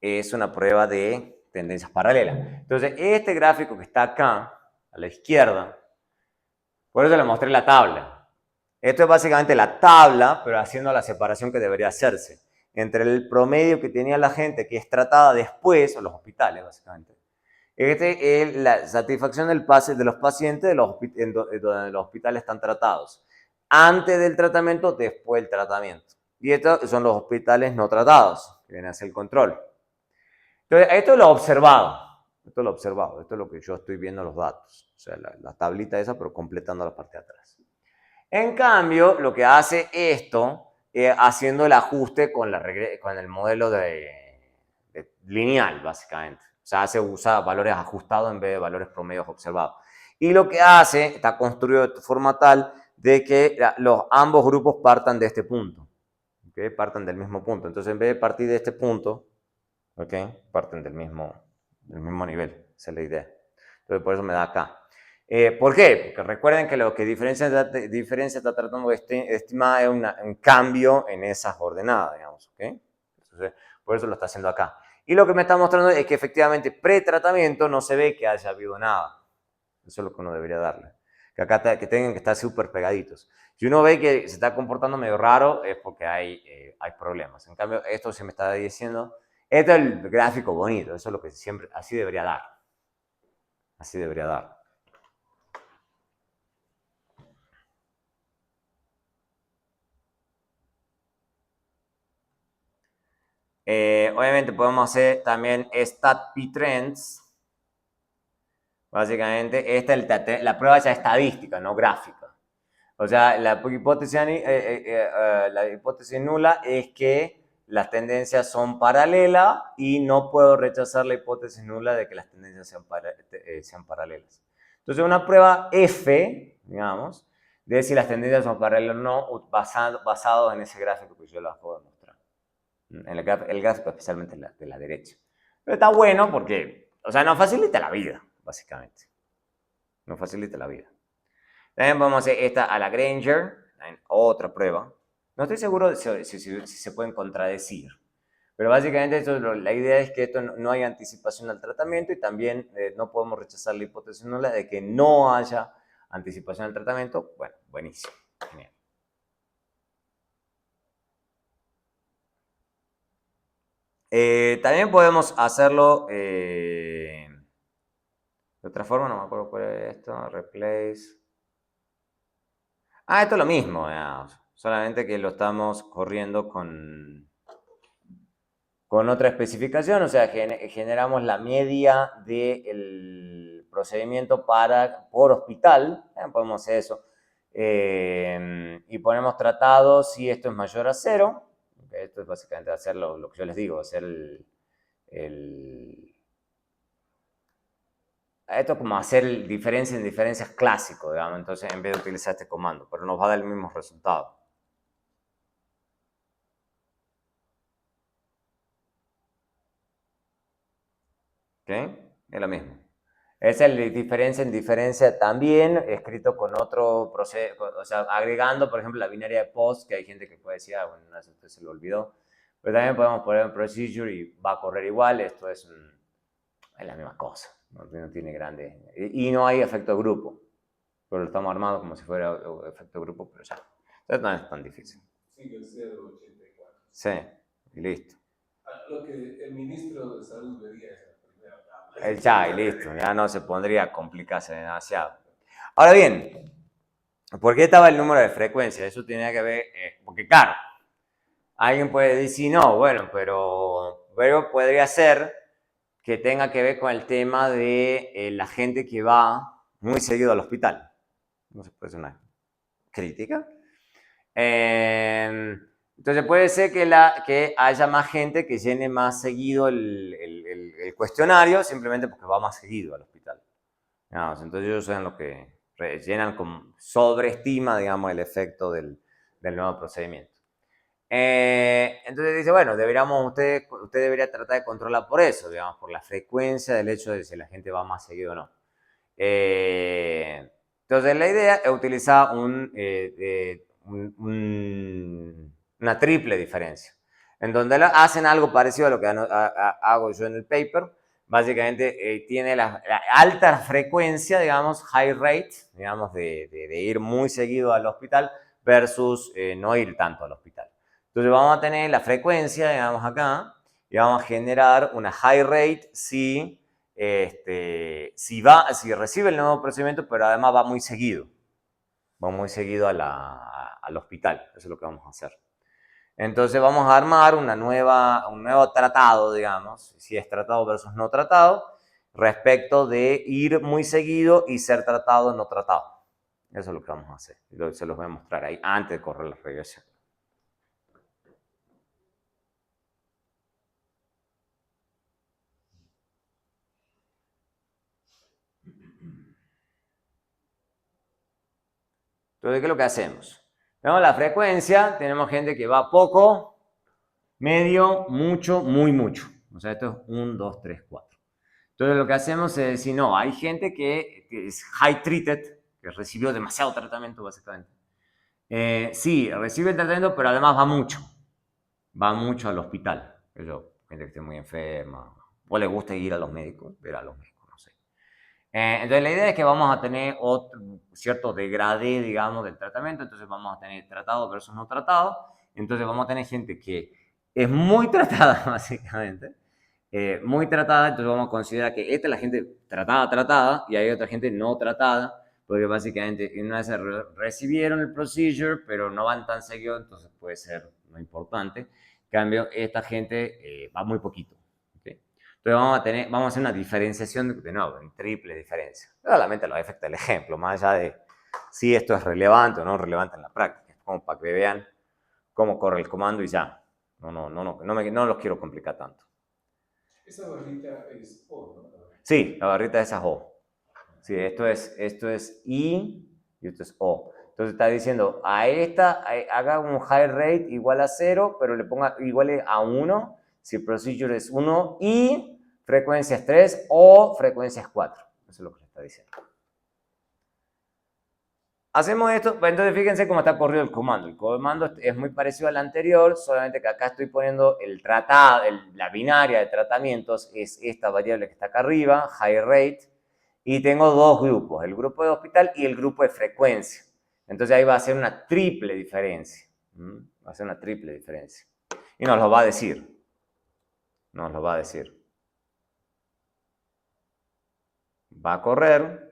es una prueba de tendencias paralelas. Entonces, este gráfico que está acá, a la izquierda, por eso le mostré la tabla. Esto es básicamente la tabla, pero haciendo la separación que debería hacerse entre el promedio que tenía la gente que es tratada después, o los hospitales básicamente. Este es la satisfacción de los pacientes donde los hospitales están tratados. Antes del tratamiento, después del tratamiento. Y estos son los hospitales no tratados, que vienen a hacer el control. Entonces, esto es lo observado. Esto es lo observado. Esto es lo que yo estoy viendo los datos. O sea, la tablita esa, pero completando la parte de atrás. En cambio, lo que hace esto es haciendo el ajuste con el modelo de lineal, básicamente. O sea, usa valores ajustados en vez de valores promedios observados. Y lo que hace, está construido de forma tal de que ambos grupos partan de este punto. ¿Okay? Partan del mismo punto. Entonces, en vez de partir de este punto, ¿okay? Parten del mismo nivel. Esa es la idea. Entonces, por eso me da acá. ¿Por qué? Porque recuerden que lo que diferencia está tratando de estimar es un cambio en esas ordenadas, digamos. ¿Okay? Entonces, por eso lo está haciendo acá. Y lo que me está mostrando es que efectivamente pre-tratamiento no se ve que haya habido nada. Eso es lo que uno debería darle. Que acá que tengan que estar súper pegaditos. Si uno ve que se está comportando medio raro, es porque hay problemas. En cambio, esto se me está diciendo, este es el gráfico bonito, eso es lo que siempre, así debería dar. Así debería dar. Obviamente podemos hacer también StatP-Trends. Básicamente, esta es la prueba ya estadística, no gráfica. O sea, la hipótesis nula es que las tendencias son paralelas y no puedo rechazar la hipótesis nula de que las tendencias sean paralelas. Entonces, una prueba F, digamos, de si las tendencias son paralelas o no, basado en ese gráfico que yo les acabo de mostrar. El gráfico especialmente de la derecha. Pero está bueno porque, o sea, nos facilita la vida, básicamente. Nos facilita la vida. También podemos hacer esta a la Granger, otra prueba. No estoy seguro si se pueden contradecir. Pero básicamente la idea es que no hay anticipación al tratamiento y también no podemos rechazar la hipótesis nula de que no haya anticipación al tratamiento. Bueno, buenísimo. Genial. También podemos hacerlo de otra forma, no me acuerdo cuál es esto. Replace. Esto es lo mismo, solamente que lo estamos corriendo con otra especificación, o sea, generamos la media del procedimiento por hospital, podemos hacer eso, y ponemos tratado si esto es mayor a 0, esto es básicamente hacer lo que yo les digo, hacer esto es como hacer diferencia en diferencias clásico, digamos, entonces en vez de utilizar este comando, pero nos va a dar el mismo resultado. ¿Ok? Es lo mismo. Es el diferencia en diferencia también, escrito con otro proceso, o sea, agregando, por ejemplo, la binaria de post, que hay gente que puede decir, bueno, no, usted se lo olvidó. Pero también podemos poner un procedure y va a correr igual, esto es la misma cosa, no tiene grande. Y no hay efecto grupo, pero lo estamos armando como si fuera efecto grupo, pero ya. Entonces no es tan difícil. Sigue el 0,84. Sí, y listo. Lo que el ministro de Salud vería es la primera tabla. Ya, y listo, ya no se pondría a complicarse demasiado. Ahora bien, ¿por qué estaba el número de frecuencia? Eso tenía que ver, porque claro, alguien puede decir, no, bueno, pero podría ser que tenga que ver con el tema de la gente que va muy seguido al hospital. No se puede hacer una crítica. Entonces puede ser que haya más gente que llene más seguido el el cuestionario simplemente porque va más seguido al hospital. Digamos, entonces ellos son los que rellenan con sobreestima, digamos, el efecto del nuevo procedimiento. Entonces dice, bueno, usted debería tratar de controlar por eso, digamos, por la frecuencia del hecho de si la gente va más seguido o no. Entonces la idea es utilizar una triple diferencia, en donde hacen algo parecido a lo que hago yo en el paper. Básicamente tiene la alta frecuencia, digamos, high rate, digamos, de ir muy seguido al hospital versus no ir tanto al hospital. Entonces vamos a tener la frecuencia, digamos, acá, y vamos a generar una high rate si recibe el nuevo procedimiento, pero además va muy seguido al hospital. Eso es lo que vamos a hacer. Entonces vamos a armar un nuevo tratado, digamos, si es tratado versus no tratado, respecto de ir muy seguido y ser tratado o no tratado. Eso es lo que vamos a hacer. Se los voy a mostrar ahí antes de correr la regresión. Entonces, ¿qué es lo que hacemos? Tenemos la frecuencia, tenemos gente que va poco, medio, mucho, muy mucho. O sea, esto es 1, 2, 3, 4. Entonces, lo que hacemos es decir, no, hay gente que es high treated, que recibió demasiado tratamiento, básicamente. Sí, recibe el tratamiento, pero además va mucho al hospital. Gente que esté muy enferma, o le gusta ir a los médicos, ver a los médicos, no sé. Entonces la idea es que vamos a tener cierto degradé, digamos, del tratamiento. Entonces vamos a tener tratado versus no tratado. Entonces vamos a tener gente que es muy tratada, básicamente. Muy tratada, entonces vamos a considerar que esta es la gente tratada, y hay otra gente no tratada, porque básicamente una vez recibieron el procedure, pero no van tan seguido, entonces puede ser no importante. En cambio, esta gente va muy poquito. Entonces vamos a hacer una diferenciación, de nuevo, en triple diferencia. Solamente los efectos del ejemplo, más allá de si esto es relevante o no relevante en la práctica, como para que vean cómo corre el comando y ya. No los quiero complicar tanto. Esa barrita es O, ¿no? Sí, la barrita de esa es O. Sí, esto es I y esto es O. Entonces está diciendo, haga un high rate igual a 0, pero le ponga igual a 1 si el procedure es 1 y frecuencia es 3 o frecuencia es 4. Eso es lo que le está diciendo. Hacemos esto, entonces fíjense cómo está corrido el comando. El comando es muy parecido al anterior, solamente que acá estoy poniendo la binaria de tratamientos, es esta variable que está acá arriba, high rate, y tengo dos grupos, el grupo de hospital y el grupo de frecuencia. Entonces ahí va a ser una triple diferencia. Va a ser una triple diferencia. Y nos lo va a decir. Nos lo va a decir. Va a correr.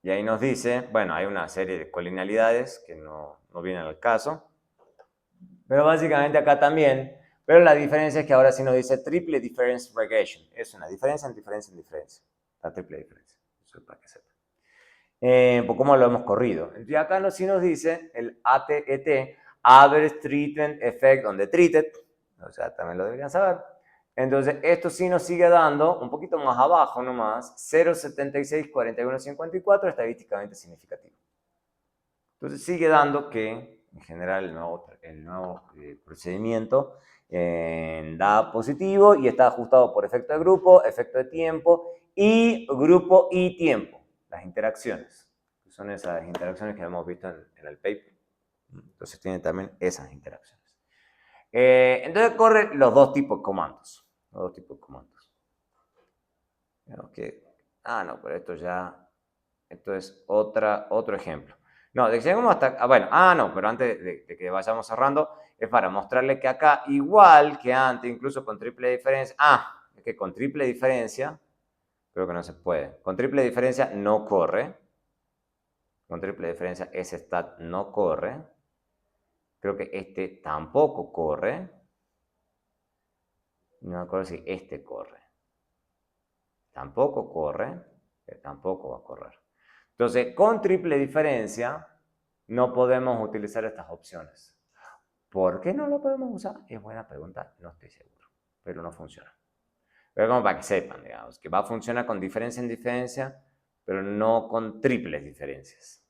Y ahí nos dice, bueno, hay una serie de colinealidades que no vienen al caso. Pero básicamente acá también. Pero la diferencia es que ahora sí nos dice triple difference regression. Es una diferencia en diferencia en diferencia. La triple diferencia. Eso es para que sepa. Pues cómo lo hemos corrido. Y acá sí nos dice el ATET, Average Treatment Effect on the Treated. O sea, también lo deberían saber. Entonces, esto sí nos sigue dando, un poquito más abajo nomás, 0,764154, estadísticamente significativo. Entonces, sigue dando que, en general, el nuevo procedimiento da positivo y está ajustado por efecto de grupo, efecto de tiempo y grupo y tiempo, las interacciones. Son esas interacciones que hemos visto en el paper. Entonces, tiene también esas interacciones. Entonces, corre los dos tipos de comandos. Los dos tipos de comandos. No, pero esto es otro ejemplo. No, llegamos hasta, no, pero antes de que vayamos cerrando, es para mostrarle que acá, igual que antes, incluso con triple diferencia, es que con triple diferencia, creo que no se puede. Con triple diferencia no corre. Con triple diferencia ese stat no corre. Creo que este tampoco corre. No me acuerdo si este corre. Tampoco corre, tampoco va a correr. Entonces, con triple diferencia, no podemos utilizar estas opciones. ¿Por qué no lo podemos usar? Es buena pregunta, no estoy seguro. pero no funciona. Pero como para que sepan, digamos, que va a funcionar con diferencia en diferencia, pero no con triples diferencias.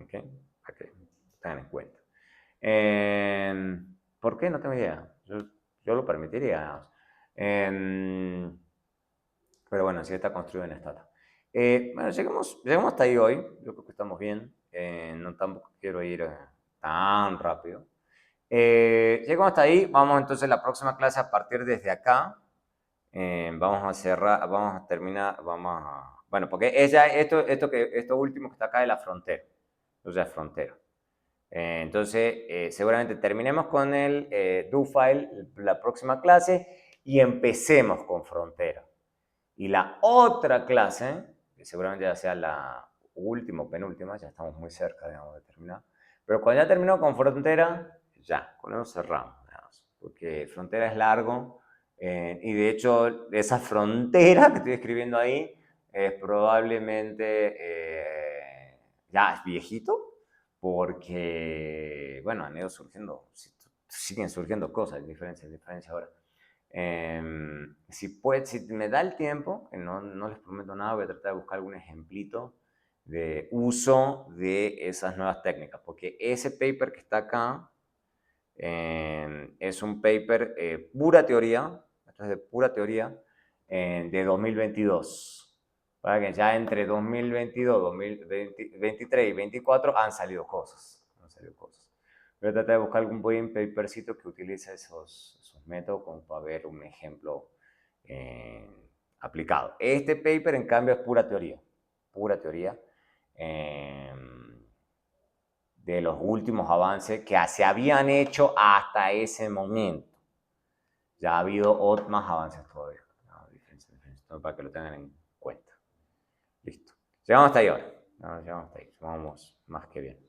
¿Ok? Para que tengan en cuenta. ¿Por qué? No tengo idea. Yo lo permitiría, digamos. Pero bueno, sí está construido en Stata. Bueno, llegamos hasta ahí hoy. Yo creo que estamos bien. No tampoco quiero ir tan rápido. Llegamos hasta ahí. Vamos entonces la próxima clase a partir desde acá. Vamos a cerrar, vamos a terminar, bueno, porque esto último que está acá es la frontera. Entonces es frontera. Entonces, seguramente terminemos con el do file la próxima clase y empecemos con frontera. Y la otra clase, que seguramente ya sea la última o penúltima, ya estamos muy cerca, digamos, de terminar. Pero cuando ya terminó con frontera, ya, con eso cerramos, digamos, porque frontera es largo. Y de hecho, esa frontera que estoy escribiendo ahí es probablemente ya es viejito, porque, bueno, han ido surgiendo, siguen surgiendo cosas, diferencias ahora. Si me da el tiempo, que no les prometo nada, voy a tratar de buscar algún ejemplito de uso de esas nuevas técnicas, porque ese paper que está acá es un paper pura teoría, esto es de pura teoría, de 2022. Para que ya entre 2022, 2023 y 2024 han salido cosas. Voy a tratar de buscar algún buen papercito que utilice esos métodos como para ver un ejemplo aplicado. Este paper, en cambio, es pura teoría de los últimos avances que se habían hecho hasta ese momento. Ya ha habido más avances todavía, para que lo tengan en cuenta. Listo. Llegamos hasta ahí ahora. Llegamos hasta ahí. Vamos más que bien.